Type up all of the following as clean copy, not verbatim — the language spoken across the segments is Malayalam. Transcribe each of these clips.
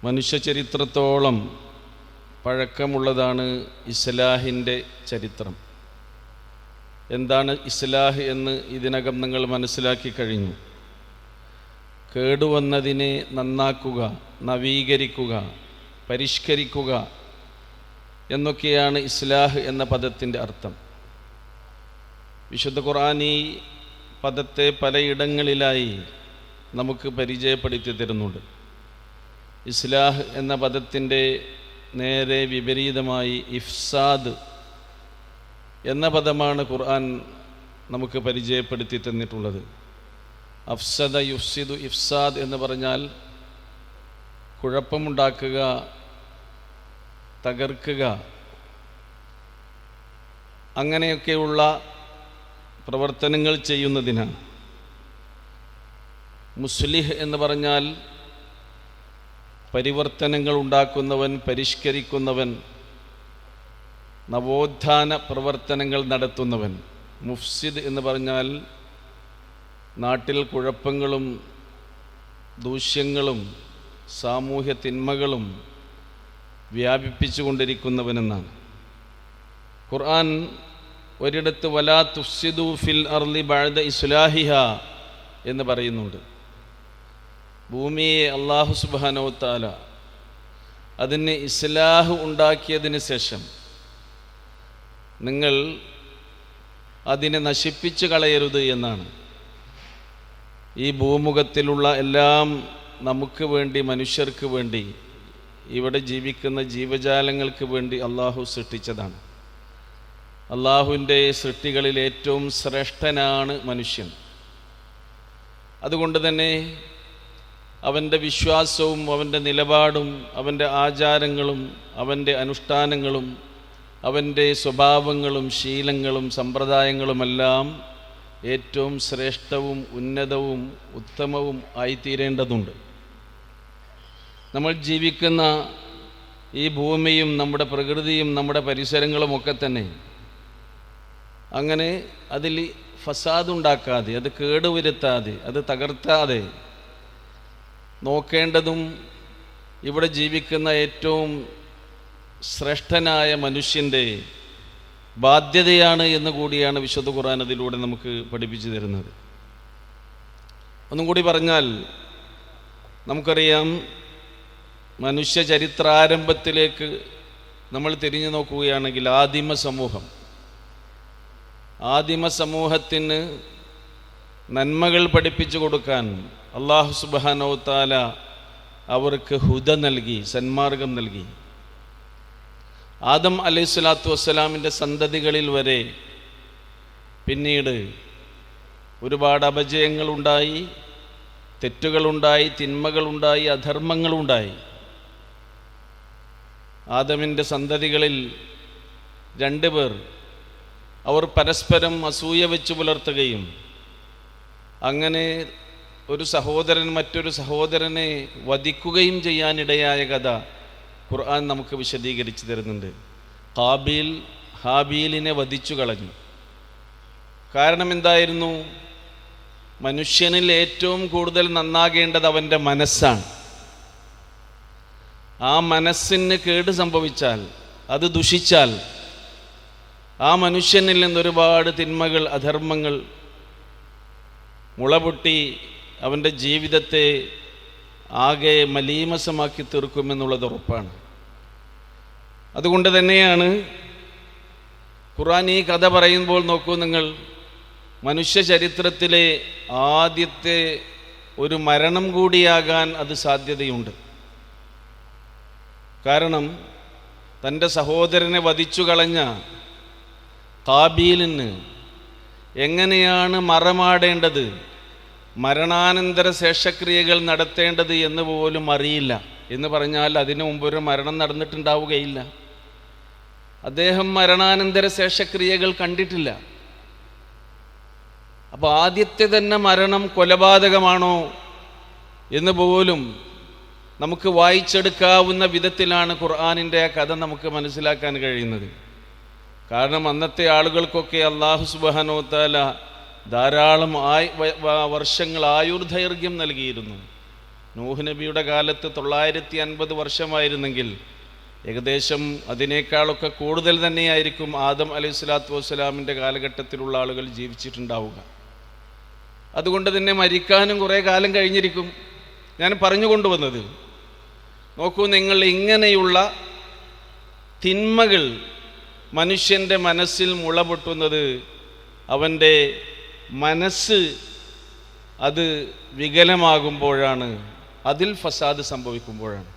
മനുഷ്യ ചരിത്രത്തോളം പഴക്കമുള്ളതാണ് ഇസ്ലാഹിൻ്റെ ചരിത്രം. എന്താണ് ഇസ്ലാഹ് എന്ന് ഇതിനകം നിങ്ങൾ മനസ്സിലാക്കി കഴിഞ്ഞു. കേടുവന്നതിനെ നന്നാക്കുക, നവീകരിക്കുക, പരിഷ്കരിക്കുക എന്നൊക്കെയാണ് ഇസ്ലാഹ് എന്ന പദത്തിൻ്റെ അർത്ഥം. വിശുദ്ധ ഖുർആൻ ഈ പദത്തെ പലയിടങ്ങളിലായി നമുക്ക് പരിചയപ്പെടുത്തി തരുന്നുണ്ട്. ഇസ്ലാഹ് എന്ന പദത്തിൻ്റെ നേരെ വിപരീതമായി ഇഫ്സാദ് എന്ന പദമാണ് ഖുർആൻ നമുക്ക് പരിചയപ്പെടുത്തി തന്നിട്ടുള്ളത്. അഫ്സദ യുഫ്സിദു ഇഫ്സാദ് എന്ന് പറഞ്ഞാൽ കുഴപ്പമുണ്ടാക്കുക, തകർക്കുക, അങ്ങനെയൊക്കെയുള്ള പ്രവർത്തനങ്ങൾ ചെയ്യുന്നതിനാണ്. മുസ്ലിഹ് എന്ന് പറഞ്ഞാൽ പരിവർത്തനങ്ങൾ ഉണ്ടാക്കുന്നവൻ, പരിഷ്കരിക്കുന്നവൻ, നവോത്ഥാന പ്രവർത്തനങ്ങൾ നടത്തുന്നവൻ. മുഫ്സിദ് എന്ന് പറഞ്ഞാൽ നാട്ടിൽ കുഴപ്പങ്ങളും ദൂഷ്യങ്ങളും സാമൂഹ്യ തിന്മകളും വ്യാപിപ്പിച്ചു കൊണ്ടിരിക്കുന്നവനെന്നാണ്. ഖുർആൻ ഒരിടത്ത് വലാ തുഫ്സിദു ഫിൽ അർളി ബഅദ ഇസ്ലാഹിഹ എന്ന് പറയുന്നുണ്ട്. ഭൂമിയെ അല്ലാഹു സുബ്ഹാനഹു വ തആല അതിന് ഇസ്ലാഹ് ഉണ്ടാക്കിയതിന് ശേഷം നിങ്ങൾ അതിനെ നശിപ്പിച്ചു കളയരുത് എന്നാണ്. ഈ ഭൂമുഖത്തിലുള്ള എല്ലാം നമുക്ക് വേണ്ടി, മനുഷ്യർക്ക് വേണ്ടി, ഇവിടെ ജീവിക്കുന്ന ജീവജാലങ്ങൾക്ക് വേണ്ടി അള്ളാഹു സൃഷ്ടിച്ചതാണ്. അള്ളാഹുവിൻ്റെ സൃഷ്ടികളിൽ ഏറ്റവും ശ്രേഷ്ഠനാണ് മനുഷ്യൻ. അതുകൊണ്ട് തന്നെ അവൻ്റെ വിശ്വാസവും അവൻ്റെ നിലപാടും അവൻ്റെ ആചാരങ്ങളും അവൻ്റെ അനുഷ്ഠാനങ്ങളും അവൻ്റെ സ്വഭാവങ്ങളും ശീലങ്ങളും സമ്പ്രദായങ്ങളുമെല്ലാം ഏറ്റവും ശ്രേഷ്ഠവും ഉന്നതവും ഉത്തമവും ആയിത്തീരേണ്ടതുണ്ട്. നമ്മൾ ജീവിക്കുന്ന ഈ ഭൂമിയും നമ്മുടെ പ്രകൃതിയും നമ്മുടെ പരിസരങ്ങളുമൊക്കെ തന്നെ അങ്ങനെ അതിൽ ഫസാദ് ഉണ്ടാക്കാതെ, അത് കേടുവരുത്താതെ, അത് തകർത്താതെ നോക്കേണ്ടതും ഇവിടെ ജീവിക്കുന്ന ഏറ്റവും ശ്രേഷ്ഠനായ മനുഷ്യൻ്റെ ബാധ്യതയാണ് എന്ന് കൂടിയാണ് വിശുദ്ധ ഖുർആൻ അതിലൂടെ നമുക്ക് പഠിപ്പിച്ചു തരുന്നത്. ഒന്നും കൂടി പറഞ്ഞാൽ നമുക്കറിയാം, മനുഷ്യ ചരിത്രാരംഭത്തിലേക്ക് നമ്മൾ തിരിഞ്ഞു നോക്കുകയാണെങ്കിൽ ആദിമ സമൂഹത്തിന് നന്മകൾ പഠിപ്പിച്ചു കൊടുക്കാൻ അല്ലാഹു സുബ്ഹാനഹു വ തആല അവർക്ക് ഹുദ നൽകി, സന്മാർഗം നൽകി. ആദം അലൈഹിസ്സലാത്തു വസ്സലാമിൻ്റെ സന്തതികളിൽ വരെ പിന്നീട് ഒരുപാട് അപജയങ്ങളുണ്ടായി, തെറ്റുകളുണ്ടായി, തിന്മകളുണ്ടായി, അധർമ്മങ്ങളുണ്ടായി. ആദമിൻ്റെ സന്തതികളിൽ 2 പേർ അവർ പരസ്പരം അസൂയ വെച്ച് പുലർത്തുകയും അങ്ങനെ ഒരു സഹോദരൻ മറ്റൊരു സഹോദരനെ വധിക്കുകയും ചെയ്യാനിടയായ കഥ ഖുർആൻ നമുക്ക് വിശദീകരിച്ചു തരുന്നുണ്ട്. ഖാബീൽ ഹാബീലിനെ വധിച്ചു കളഞ്ഞു. കാരണം എന്തായിരുന്നു? മനുഷ്യനിൽ ഏറ്റവും കൂടുതൽ നന്നാകേണ്ടത് അവൻ്റെ മനസ്സാണ്. ആ മനസ്സിന് കേട് സംഭവിച്ചാൽ, അത് ദുഷിച്ചാൽ, ആ മനുഷ്യനിൽ നിന്നൊരുപാട് തിന്മകൾ, അധർമ്മങ്ങൾ മുളപൊട്ടി അവൻ്റെ ജീവിതത്തെ ആകെ മലീമസമാക്കി തീർക്കുമെന്നുള്ളത് ഉറപ്പാണ്. അതുകൊണ്ട് തന്നെയാണ് ഖുർആൻ ഈ കഥ പറയുമ്പോൾ നോക്കൂ നിങ്ങൾ, മനുഷ്യ ചരിത്രത്തിലെ ആദ്യത്തെ ഒരു മരണം കൂടിയാകാൻ അത് സാധ്യതയുണ്ട്. കാരണം തൻ്റെ സഹോദരനെ വധിച്ചു കളഞ്ഞ ഖാബീലിന് എങ്ങനെയാണ് മറമാടേണ്ടത്, മരണാനന്തര ശേഷക്രിയകൾ നടത്തേണ്ടത് എന്ന് പോലും അറിയില്ല. എന്ന് പറഞ്ഞാൽ അതിനു മുമ്പ് ഒരു മരണം നടന്നിട്ടുണ്ടാവുകയില്ല. അദ്ദേഹം മരണാനന്തര ശേഷക്രിയകൾ കണ്ടിട്ടില്ല. അപ്പോൾ ആദ്യത്തെ തന്നെ മരണം കൊലപാതകമാണോ എന്ന് പോലും നമുക്ക് വായിച്ചെടുക്കാവുന്ന വിധത്തിലാണ് ഖുർആനിൻ്റെ ആ കഥ നമുക്ക് മനസ്സിലാക്കാൻ കഴിയുന്നത്. കാരണം അന്നത്തെ ആളുകൾക്കൊക്കെ അല്ലാഹു സുബ്ഹാനഹു വ തആല ധാരാളം വർഷങ്ങൾ ആയുർദൈർഘ്യം നൽകിയിരുന്നു. നൂഹ് നബിയുടെ കാലത്ത് 950 വർഷമായിരുന്നെങ്കിൽ ഏകദേശം അതിനേക്കാളൊക്കെ കൂടുതൽ തന്നെയായിരിക്കും ആദം അലൈഹി സ്വലാത്തു വസ്സലാമിൻ്റെ കാലഘട്ടത്തിലുള്ള ആളുകൾ ജീവിച്ചിട്ടുണ്ടാവുക. അതുകൊണ്ട് തന്നെ മരിക്കാനും കുറേ കാലം കഴിഞ്ഞിരിക്കും. ഞാൻ പറഞ്ഞു കൊണ്ടുവന്നത്, നോക്കൂ നിങ്ങൾ, ഇങ്ങനെയുള്ള തിന്മകൾ മനുഷ്യൻ്റെ മനസ്സിൽ മുളപൊട്ടുന്നത് അവൻ്റെ മനസ്സ് അത് വികലമാകുമ്പോഴാണ്, അതിൽ ഫസാദ് സംഭവിക്കുമ്പോഴാണ്.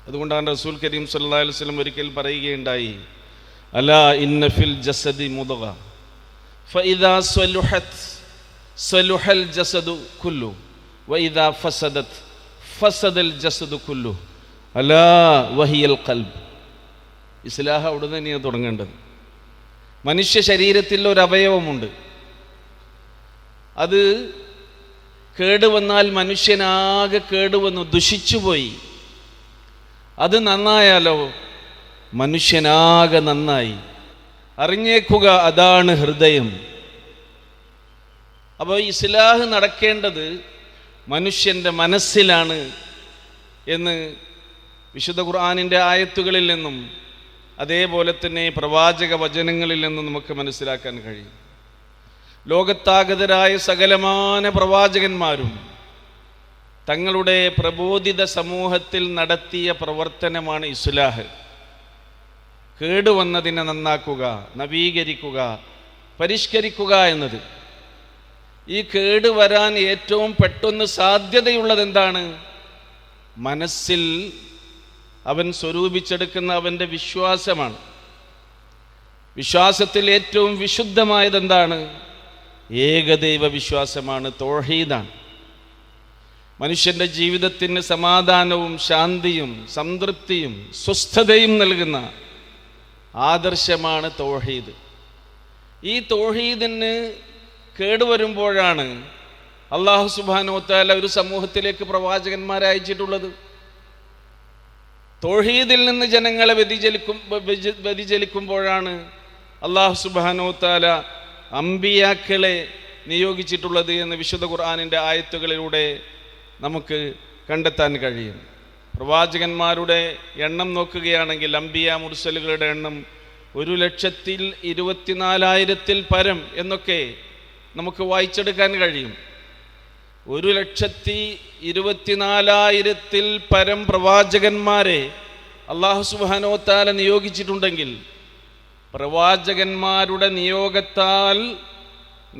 അതുകൊണ്ടാണ് റസൂൽ കരീം സല്ലല്ലാഹു അലൈഹി വസല്ലം ഒരിക്കൽ പറയുകയുണ്ടായി, അലാ ഇന്ന ഫിൽ ജസദി മുദ്ഗ ഫഇദാ സ്വലുഹത് സ്വലുഹൽ ജസദു കുല്ലു വഇദാ ഫസദത് ഫസദൽ ജസദു കുല്ലു അലാ വഹിയൽ ഖൽബ്. ഇസ്ലാഹ് അവിടെ തന്നെയാണ് തുടങ്ങേണ്ടത്. മനുഷ്യ ശരീരത്തിൽ ഒരു അവയവമുണ്ട്, അത് കേടുവന്നാൽ മനുഷ്യനാകെ കേടുവന്നു, ദുഷിച്ചുപോയി. അത് നന്നായാലോ മനുഷ്യനാകെ നന്നായി. അറിഞ്ഞേക്കുക, അതാണ് ഹൃദയം. അപ്പോൾ ഇസ്ലാഹ് നടക്കേണ്ടത് മനുഷ്യൻ്റെ മനസ്സിലാണ് എന്ന് വിശുദ്ധ ഖുർആനിൻ്റെ ആയത്തുകളിൽ നിന്നും അതേപോലെ തന്നെ പ്രവാചക വചനങ്ങളിൽ നിന്നും നമുക്ക് മനസ്സിലാക്കാൻ കഴിയും. ലോകത്താഗതരായ സകലമാന പ്രവാചകന്മാരും തങ്ങളുടെ പ്രബോധിത സമൂഹത്തിൽ നടത്തിയ പ്രവർത്തനമാണ് ഇസ്ലാഹ്. കേടുവന്നതിനെ നന്നാക്കുക, നവീകരിക്കുക, പരിഷ്കരിക്കുക എന്നത്. ഈ കേടുവരാൻ ഏറ്റവും പെട്ടെന്ന് സാധ്യതയുള്ളത് എന്താണ്? മനസ്സിൽ അവൻ സ്വരൂപിച്ചെടുക്കുന്ന അവൻ്റെ വിശ്വാസമാണ്. വിശ്വാസത്തിൽ ഏറ്റവും വിശുദ്ധമായത് എന്താണ്? ഏകദൈവ വിശ്വാസമാണ്, തൗഹീദാണ്. മനുഷ്യൻ്റെ ജീവിതത്തിന് സമാധാനവും ശാന്തിയും സംതൃപ്തിയും സ്വസ്ഥതയും നൽകുന്ന ആദർശമാണ് തൗഹീദ്. ഈ തൗഹീദിന് കേടുവരുമ്പോഴാണ് അല്ലാഹു സുബ്ഹാനഹു വ തആല ഒരു സമൂഹത്തിലേക്ക് പ്രവാചകന്മാരെ അയച്ചിട്ടുള്ളത്. തൗഹീദിൽ നിന്ന് ജനങ്ങളെ വ്യതിചലിക്കുമ്പോഴാണ് അല്ലാഹു സുബ്ഹാനഹു വ തആല അമ്പിയാക്കളെ നിയോഗിച്ചിട്ടുള്ളത് എന്ന് വിശുദ്ധ ഖുർആനിൻ്റെ ആയത്തുകളിലൂടെ നമുക്ക് കണ്ടെത്താൻ കഴിയും. പ്രവാചകന്മാരുടെ എണ്ണം നോക്കുകയാണെങ്കിൽ അംബിയ മുർസലുകളുടെ എണ്ണം 1,24,000-ൽ പരം എന്നൊക്കെ നമുക്ക് വായിച്ചെടുക്കാൻ കഴിയും. 1,24,000-ൽ പരം പ്രവാചകന്മാരെ അല്ലാഹു സുബ്ഹാനഹു വ തആല നിയോഗിച്ചിട്ടുണ്ടെങ്കിൽ പ്രവാചകന്മാരുടെ നിയോഗത്താൽ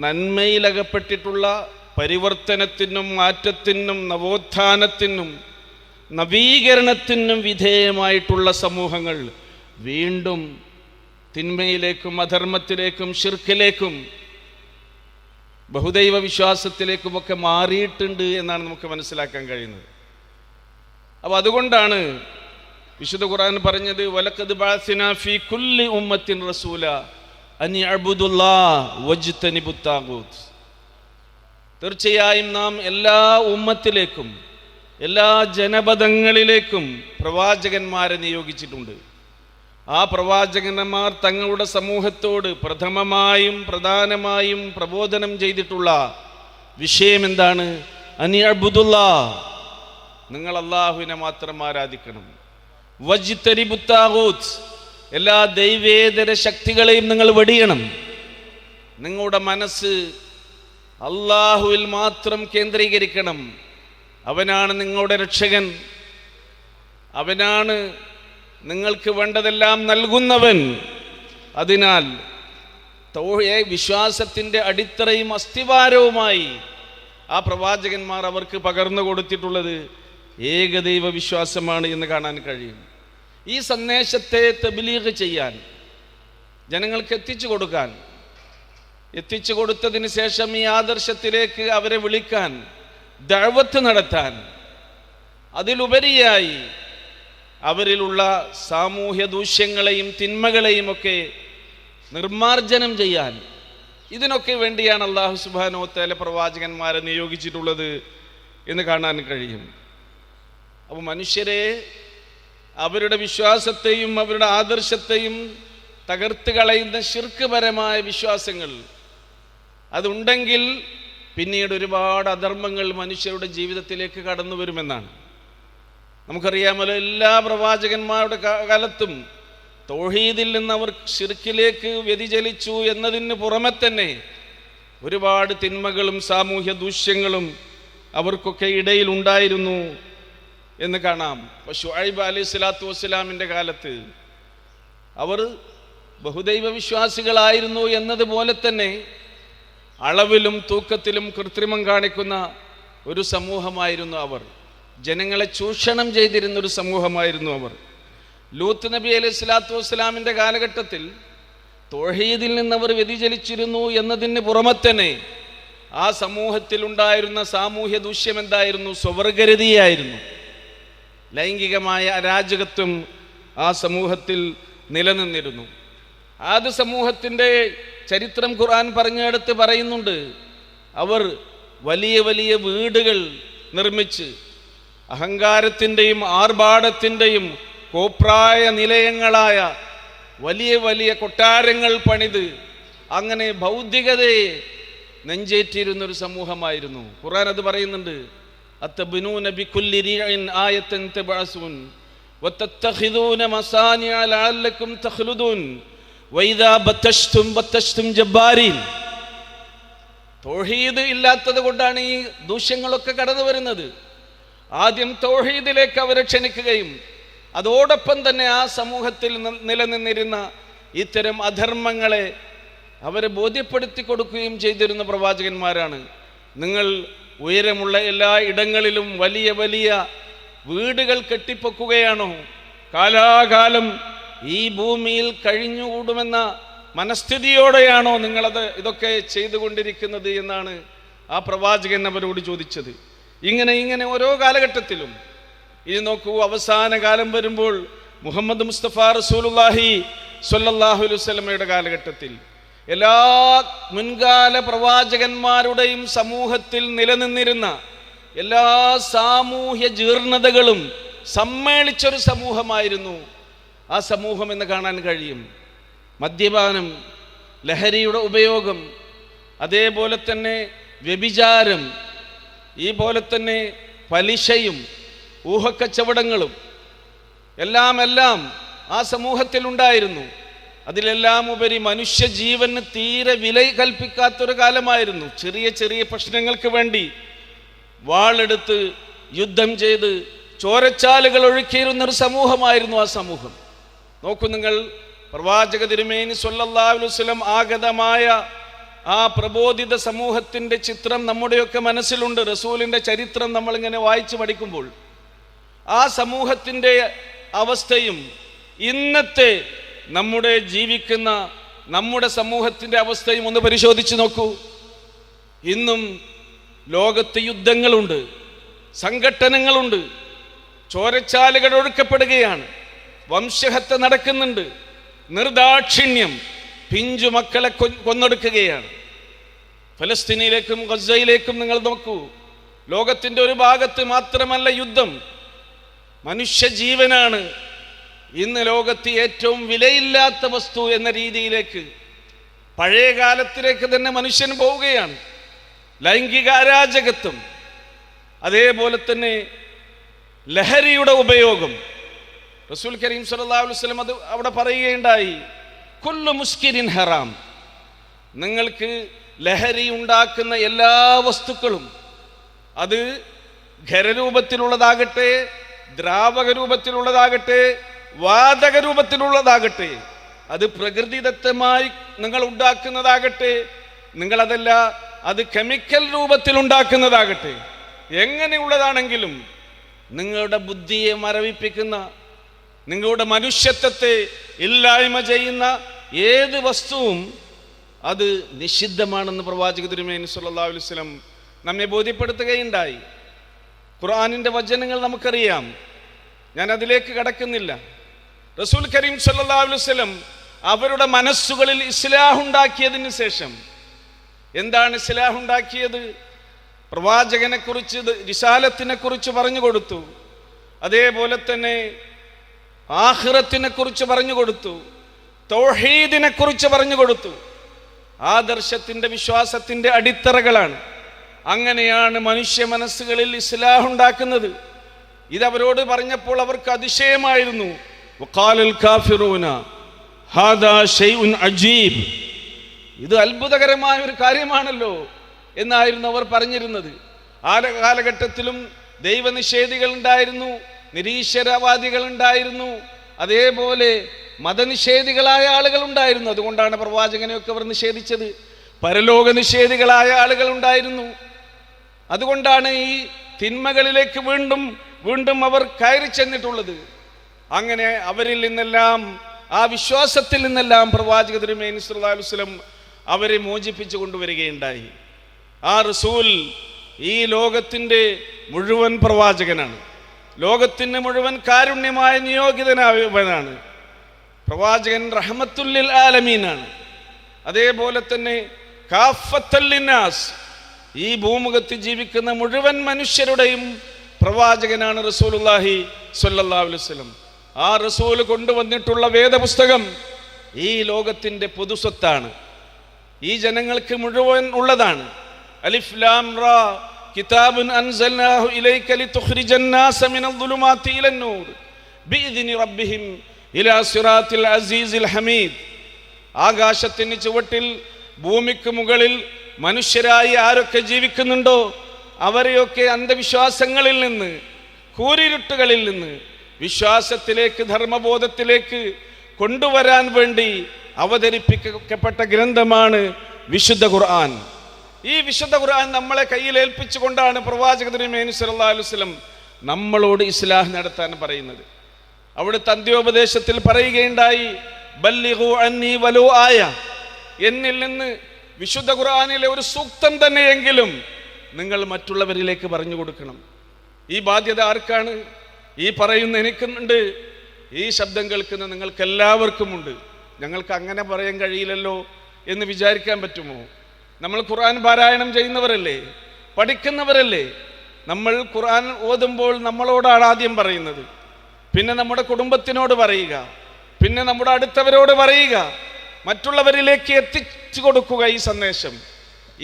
നന്മയിലകപ്പെട്ടിട്ടുള്ള പരിവർത്തനത്തിനും മാറ്റത്തിനും നവോത്ഥാനത്തിനും നവീകരണത്തിനും വിധേയമായിട്ടുള്ള സമൂഹങ്ങൾ വീണ്ടും തിന്മയിലേക്കും അധർമ്മത്തിലേക്കും ശിർക്കിലേക്കും ബഹുദൈവ വിശ്വാസത്തിലേക്കുമൊക്കെ മാറിയിട്ടുണ്ട് എന്നാണ് നമുക്ക് മനസ്സിലാക്കാൻ കഴിയുന്നത്. അപ്പോൾ അതുകൊണ്ടാണ് വിശുദ്ധ ഖുർആൻ പറഞ്ഞത്, വലഖദ് ബഅസ്നാ ഫീ കുല്ലി ഉമ്മത്തിൻ റസൂല അൻ യഅ്ബുദുല്ലാഹ വജ്തനിബുത് താഗൂത്ത്. തീർച്ചയായും നാം എല്ലാ ഉമ്മത്തിലേക്കും എല്ലാ ജനപദങ്ങളിലേക്കും പ്രവാചകന്മാരെ നിയോഗിച്ചിട്ടുണ്ട്. ആ പ്രവാചകന്മാർ തങ്ങളുടെ സമൂഹത്തോട് പ്രഥമമായും പ്രധാനമായും പ്രബോധനം ചെയ്തിട്ടുള്ള വിഷയം എന്താണ്? അനിഅബ്ദുല്ലാഹ്, നിങ്ങൾ അല്ലാഹുവിനെ മാത്രം ആരാധിക്കണം. വജ്തനിബുത് താഗൂത്ത്, എല്ലാ ദൈവേതര ശക്തികളെയും നിങ്ങൾ വെടിയണം. നിങ്ങളുടെ മനസ്സ് അല്ലാഹുവിൽ മാത്രം കേന്ദ്രീകരിക്കണം. അവനാണ് നിങ്ങളുടെ രക്ഷകൻ, അവനാണ് നിങ്ങൾക്ക് വേണ്ടതെല്ലാം നൽകുന്നവൻ. അതിനാൽ വിശ്വാസത്തിൻ്റെ അടിത്തറയും അസ്ഥിവാരവുമായി ആ പ്രവാചകന്മാർ അവർക്ക് പകർന്നു കൊടുത്തിട്ടുള്ളത് ഏകദൈവ വിശ്വാസമാണ് എന്ന് കാണാൻ കഴിയും. ഈ സന്ദേശത്തെ തബ്ലീഗ് ചെയ്യാൻ, ജനങ്ങൾക്ക് എത്തിച്ചു കൊടുത്തതിന് ശേഷം ഈ ആദർശത്തിലേക്ക് അവരെ വിളിക്കാൻ, ദഅവത്ത് നടത്താൻ, അതിലുപരിയായി അവരിലുള്ള സാമൂഹ്യ ദൂഷ്യങ്ങളെയും തിന്മകളെയും ഒക്കെ നിർമാർജനം ചെയ്യാൻ, ഇതിനൊക്കെ വേണ്ടിയാണ് അല്ലാഹു സുബ്ഹാനഹു വ തആല പ്രവാചകന്മാരെ നിയോഗിച്ചിട്ടുള്ളത് എന്ന് കാണാൻ കഴിയും. അപ്പോൾ മനുഷ്യരെ അവരുടെ വിശ്വാസത്തെയും അവരുടെ ആദർശത്തെയും തകർത്ത് കളയുന്ന ശിർക്ക് പരമായ വിശ്വാസങ്ങൾ അതുണ്ടെങ്കിൽ പിന്നീട് ഒരുപാട് അധർമ്മങ്ങൾ മനുഷ്യരുടെ ജീവിതത്തിലേക്ക് കടന്നു വരുമെന്നാണ്. നമുക്കറിയാമല്ലോ, എല്ലാ പ്രവാചകന്മാരുടെ കാലത്തും തൗഹീദിൽ നിന്ന് അവർ ശിർക്കിലേക്ക് വ്യതിചലിച്ചു എന്നതിന് പുറമെ തന്നെ ഒരുപാട് തിന്മകളും സാമൂഹ്യ ദൂഷ്യങ്ങളും അവർക്കൊക്കെ ഇടയിൽ ഉണ്ടായിരുന്നു എന്ന് കാണാം. ഇപ്പോൾ ശുഐബ് അലൈഹി സ്വലാത്തു വസ്സലാമിൻ്റെ കാലത്ത് അവർ ബഹുദൈവ വിശ്വാസികളായിരുന്നു എന്നതുപോലെ തന്നെ അളവിലും തൂക്കത്തിലും കൃത്രിമം കാണിക്കുന്ന ഒരു സമൂഹമായിരുന്നു അവർ. ജനങ്ങളെ ചൂഷണം ചെയ്തിരുന്നൊരു സമൂഹമായിരുന്നു അവർ. ലൂത്ത് നബി അലൈഹി സ്വലാത്തു വസ്സലാമിൻ്റെ കാലഘട്ടത്തിൽ തൗഹീദിൽ നിന്നവർ വ്യതിചലിച്ചിരുന്നു എന്നതിന് പുറമെ തന്നെ ആ സമൂഹത്തിലുണ്ടായിരുന്ന സാമൂഹ്യ ദൂഷ്യം എന്തായിരുന്നു? സ്വവർഗരതിയായിരുന്നു. ലൈംഗികമായ അരാജകത്വം ആ സമൂഹത്തിൽ നിലനിന്നിരുന്നു. ആദ് സമൂഹത്തിൻ്റെ ചരിത്രം ഖുർആൻ പറഞ്ഞെടുത്ത് പറയുന്നുണ്ട്. അവർ വലിയ വലിയ വീടുകൾ നിർമ്മിച്ച് അഹങ്കാരത്തിൻ്റെയും ആർഭാടത്തിൻ്റെയും കോപ്രായ നിലയങ്ങളായ വലിയ വലിയ കൊട്ടാരങ്ങൾ പണിത് അങ്ങനെ ഭൗതികതയെ നെഞ്ചേറ്റിരുന്നൊരു സമൂഹമായിരുന്നു. ഖുർആൻ അത് പറയുന്നുണ്ട്. അത്തബ്നൂന ബികുല്ലി റീഇൻ ആയതൻ തബഅസൂൻ വതത്തഖിദൂന മസാനിഅ ലഅല്ലകും തഖ്ലുദൂൻ വഇദാ ബതശ്തും ജബ്ബാരീൻ. തൗഹീദ് ഇല്ലാത്തത് കൊണ്ടാണ് ഈ ദൂഷ്യങ്ങളൊക്കെ കടന്നു വരുന്നത്. ആദ്യം തൗഹീദിലേക്ക് അവരെ ക്ഷണിക്കുകയും അതോടൊപ്പം തന്നെ ആ സമൂഹത്തിൽ നിലനിന്നിരുന്ന ഇത്തരം അധർമ്മങ്ങളെ അവരെ ബോധ്യപ്പെടുത്തി കൊടുക്കുകയും ചെയ്തിരുന്ന പ്രവാചകന്മാരാണ്. നിങ്ങൾ ഉയരമുള്ള എല്ലാ ഇടങ്ങളിലും വലിയ വലിയ വീടുകൾ കെട്ടിപ്പൊക്കുകയാണോ? കാലാകാലം ഈ ഭൂമിയിൽ കഴിഞ്ഞുകൂടുമെന്ന മനസ്ഥിതിയോടെയാണോ നിങ്ങളത് ഇതൊക്കെ ചെയ്തുകൊണ്ടിരിക്കുന്നത് എന്നാണ് ആ പ്രവാചകൻ അവരോട് ചോദിച്ചത്. ഇങ്ങനെ ഓരോ കാലഘട്ടത്തിലും ഇനി നോക്കൂ, അവസാന കാലം വരുമ്പോൾ മുഹമ്മദ് മുസ്തഫ റസൂലുള്ളാഹി സ്വല്ലല്ലാഹു അലൈഹി വസല്ലമയുടെ കാലഘട്ടത്തിൽ എല്ലാ മുൻകാല പ്രവാചകന്മാരുടെയും സമൂഹത്തിൽ നിലനിന്നിരുന്ന എല്ലാ സാമൂഹ്യ ജീർണതകളും സമ്മേളിച്ചൊരു സമൂഹമായിരുന്നു ആ സമൂഹം എന്ന് കാണാൻ കഴിയും. മദ്യപാനം, ലഹരിയുടെ ഉപയോഗം, അതേപോലെ തന്നെ വ്യഭിചാരം, ഈ പോലെ തന്നെ പലിശയും ഊഹക്കച്ചവടങ്ങളും എല്ലാം ആ സമൂഹത്തിലുണ്ടായിരുന്നു. അതിലെല്ലാം ഉപരി മനുഷ്യജീവന് തീരെ വില കൽപ്പിക്കാത്തൊരു കാലമായിരുന്നു. ചെറിയ ചെറിയ പ്രശ്നങ്ങൾക്ക് വേണ്ടി വാളെടുത്ത് യുദ്ധം ചെയ്ത് ചോരച്ചാലുകൾ ഒഴുക്കിയിരുന്നൊരു സമൂഹമായിരുന്നു ആ സമൂഹം. നോക്കൂ നിങ്ങൾ, പ്രവാചക തിരുമേനി സ്വല്ലല്ലാഹു അലൈഹി വസല്ലം ആഗതമായ ആ പ്രബോധിത സമൂഹത്തിൻ്റെ ചിത്രം നമ്മുടെയൊക്കെ മനസ്സിലുണ്ട്. റസൂലിൻ്റെ ചരിത്രം നമ്മളിങ്ങനെ വായിച്ചു പഠിക്കുമ്പോൾ ആ സമൂഹത്തിൻ്റെ അവസ്ഥയും ഇന്നത്തെ നമ്മുടെ ജീവിക്കുന്ന നമ്മുടെ സമൂഹത്തിൻ്റെ അവസ്ഥയും ഒന്ന് പരിശോധിച്ച് നോക്കൂ. ഇന്നും ലോകത്ത് യുദ്ധങ്ങളുണ്ട്, സംഘട്ടനങ്ങളുണ്ട്, ചോരച്ചാലുകൾ ഒഴുക്കപ്പെടുകയാണ്, വംശഹത്യ നടക്കുന്നുണ്ട്, നിർദാക്ഷിണ്യം പിഞ്ചു മക്കളെ കൊന്നൊടുക്കുകയാണ്. ഫലസ്തീനിലേക്കും ഗസയിലേക്കും നിങ്ങൾ നോക്കൂ. ലോകത്തിൻ്റെ ഒരു ഭാഗത്ത് മാത്രമല്ല യുദ്ധം, മനുഷ്യജീവനാണ് ഇന്ന് ലോകത്ത് ഏറ്റവും വിലയില്ലാത്ത വസ്തു എന്ന രീതിയിലേക്ക്, പഴയ കാലത്തിലേക്ക് തന്നെ മനുഷ്യൻ പോവുകയാണ്. ലൈംഗിക അരാജകത്വം, അതേപോലെ തന്നെ ലഹരിയുടെ ഉപയോഗം. റസൂൽ കരീം സ്വല്ലല്ലാഹു അലൈഹി വസല്ലം അത് അവിടെ പറയുകയുണ്ടായി, കുല്ലു മുസ്കിരിൻ ഹറാം. നിങ്ങൾക്ക് ലഹരി ഉണ്ടാക്കുന്ന എല്ലാ വസ്തുക്കളും, അത് ഖരരൂപത്തിലുള്ളതാകട്ടെ, ദ്രാവക രൂപത്തിലുള്ളതാകട്ടെ, വാതക രൂപത്തിലുള്ളതാകട്ടെ, അത് പ്രകൃതിദത്തമായി നിങ്ങൾ ഉണ്ടാക്കുന്നതാകട്ടെ, നിങ്ങളതല്ല അത് കെമിക്കൽ രൂപത്തിൽ ഉണ്ടാക്കുന്നതാകട്ടെ, എങ്ങനെയുള്ളതാണെങ്കിലും നിങ്ങളുടെ ബുദ്ധിയെ മരവിപ്പിക്കുന്ന, നിങ്ങളുടെ മനുഷ്യത്വത്തെ ഇല്ലായ്മ ചെയ്യുന്ന ഏത് വസ്തുവും അത് നിഷിദ്ധമാണെന്ന് പ്രവാചക തിരുമേനി സ്വല്ലല്ലാഹു അലൈഹി വസല്ലം നമ്മെ ബോധ്യപ്പെടുത്തുകയുണ്ടായി. ഖുർആനിൻ്റെ വചനങ്ങൾ നമുക്കറിയാം, ഞാൻ അതിലേക്ക് കടക്കുന്നില്ല. റസൂൽ കരീം സ്വല്ലല്ലാഹു അലൈഹി വസല്ലം അവരുടെ മനസ്സുകളിൽ ഇസ്ലാഹുണ്ടാക്കിയതിന് ശേഷം എന്താണ് ഇസ്ലാഹുണ്ടാക്കിയത്? പ്രവാചകനെ കുറിച്ച്, റിസാലത്തിനെ കുറിച്ച് പറഞ്ഞു കൊടുത്തു, അതേപോലെ തന്നെ ആഖിറത്തിനെ കുറിച്ച് പറഞ്ഞു കൊടുത്തു, തൗഹീദിനെ കുറിച്ച് പറഞ്ഞു കൊടുത്തു. ആദർശത്തിൻ്റെ, വിശ്വാസത്തിൻ്റെ അടിത്തറകളാണ് അങ്ങനെയാണ് മനുഷ്യ മനസ്സുകളിൽ ഇസ്ലാഹ് ഉണ്ടാക്കുന്നത്. ഇതവരോട് പറഞ്ഞപ്പോൾ അവർക്ക് അതിശയമായിരുന്നു. വഖാലൽ കാഫിറൂന ഹാദാ ശൈഉൻ അജീബ്, ഇത് അത്ഭുതകരമായ ഒരു കാര്യമാണല്ലോ എന്നായിരുന്നു അവർ പറഞ്ഞിരുന്നത്. ആ കാലഘട്ടത്തിലും ദൈവനിഷേധികൾ ഉണ്ടായിരുന്നു, നിരീശ്വരവാദികൾ ഉണ്ടായിരുന്നു, അതേപോലെ മതനിഷേധികളായ ആളുകൾ ഉണ്ടായിരുന്നു. അതുകൊണ്ടാണ് പ്രവാചകനെയൊക്കെ അവർ നിഷേധിച്ചത്. പരലോക നിഷേധികളായ ആളുകൾ ഉണ്ടായിരുന്നു. അതുകൊണ്ടാണ് ഈ തിന്മകളിലേക്ക് വീണ്ടും വീണ്ടും അവർ കയറി ചെന്നിട്ടുള്ളത്. അങ്ങനെ അവരിൽ നിന്നെല്ലാം, ആ വിശ്വാസത്തിൽ നിന്നെല്ലാം പ്രവാചക തിരുമേനി സല്ലല്ലാഹു അലൈഹി വസല്ലം അവരെ മോചിപ്പിച്ചു കൊണ്ടുവരികയുണ്ടായി. ആ റസൂൽ ഈ ലോകത്തിൻ്റെ മുഴുവൻ പ്രവാചകനാണ്, ലോകത്തിന് മുഴുവൻ കാരുണ്യമായ നിയോഗിതനായവനാണ്. പ്രവാചകൻ റഹ്മത്തുല്ലിൽ ആലമീനാണ്. അതേപോലെ തന്നെ കാഫത്തൽ ലിന്നാസ്, ഈ ഭൂമുഖത്ത് ജീവിക്കുന്ന മുഴുവൻ മനുഷ്യരുടെയും പ്രവാചകനാണ് റസൂലുള്ളാഹി സ്വല്ലല്ലാഹു അലൈഹി വസല്ലം. ആ റസൂൽ കൊണ്ടുവന്നിട്ടുള്ള വേദപുസ്തകം ഈ ലോകത്തിൻ്റെ പൊതുസ്വത്താണ്, ഈ ജനങ്ങൾക്ക് മുഴുവൻ ഉള്ളതാണ്. അലിഫ് ലാം റാ കിതാബുൻ അൻസൽനാഹു ഇലൈക ലിതുഖ്രിജൻ നാസ മിനൽ ദുലുമാതി ഇലൻ നൂർ ബിഇദ്നി റബ്ബിഹിം ഇലാ സിറാത്തിൽ അസീസിൽ ഹമീദ്. ആകാശത്തിന് ചുവട്ടിൽ ഭൂമിക്ക് മുകളിൽ മനുഷ്യരായി ആരൊക്കെ ജീവിക്കുന്നുണ്ടോ അവരെയൊക്കെ അന്ധവിശ്വാസങ്ങളിൽ നിന്ന്, കൂരിരുട്ടുകളിൽ നിന്ന് വിശ്വാസത്തിലേക്ക്, ധർമ്മബോധത്തിലേക്ക് കൊണ്ടുവരാൻ വേണ്ടി അവതരിപ്പിക്കപ്പെട്ട ഗ്രന്ഥമാണ് വിശുദ്ധ ഖുർആൻ. ഈ വിശുദ്ധ ഖുർആൻ നമ്മളെ കയ്യിൽ ഏൽപ്പിച്ചുകൊണ്ടാണ് പ്രവാചക തിരുമേനി സല്ലല്ലാഹു അലൈഹി വസല്ലം നമ്മളോട് ഇസ്ലാഹ് നടത്താൻ പറയുന്നത്. അവിടുത്തെ അന്ത്യോപദേശത്തിൽ പറയുകയുണ്ടായി, ബല്ലിഗു അന്നി വലോ ആയ, എന്നിൽ നിന്ന് വിശുദ്ധ ഖുർആനിലെ ഒരു സൂക്തം തന്നെയെങ്കിലും നിങ്ങൾ മറ്റുള്ളവരിലേക്ക് പറഞ്ഞു കൊടുക്കണം. ഈ ബാധ്യത ആർക്കാണ്? ഈ പറയുന്ന എനിക്കുണ്ട്, ഈ ശബ്ദം കേൾക്കുന്ന നിങ്ങൾക്ക് എല്ലാവർക്കുമുണ്ട്. ഞങ്ങൾക്ക് അങ്ങനെ പറയാൻ കഴിയില്ലല്ലോ എന്ന് വിചാരിക്കാൻ പറ്റുമോ? നമ്മൾ ഖുർആൻ പാരായണം ചെയ്യുന്നവരല്ലേ, പഠിക്കുന്നവരല്ലേ. നമ്മൾ ഖുർആൻ ഓതുമ്പോൾ നമ്മളോടാണ് ആദ്യം പറയുന്നത്, പിന്നെ നമ്മുടെ കുടുംബത്തിനോട് പറയുക, പിന്നെ നമ്മുടെ അടുത്തവരോട് പറയുക, മറ്റുള്ളവരിലേക്ക് എത്തിച്ചു കൊടുക്കുക ഈ സന്ദേശം.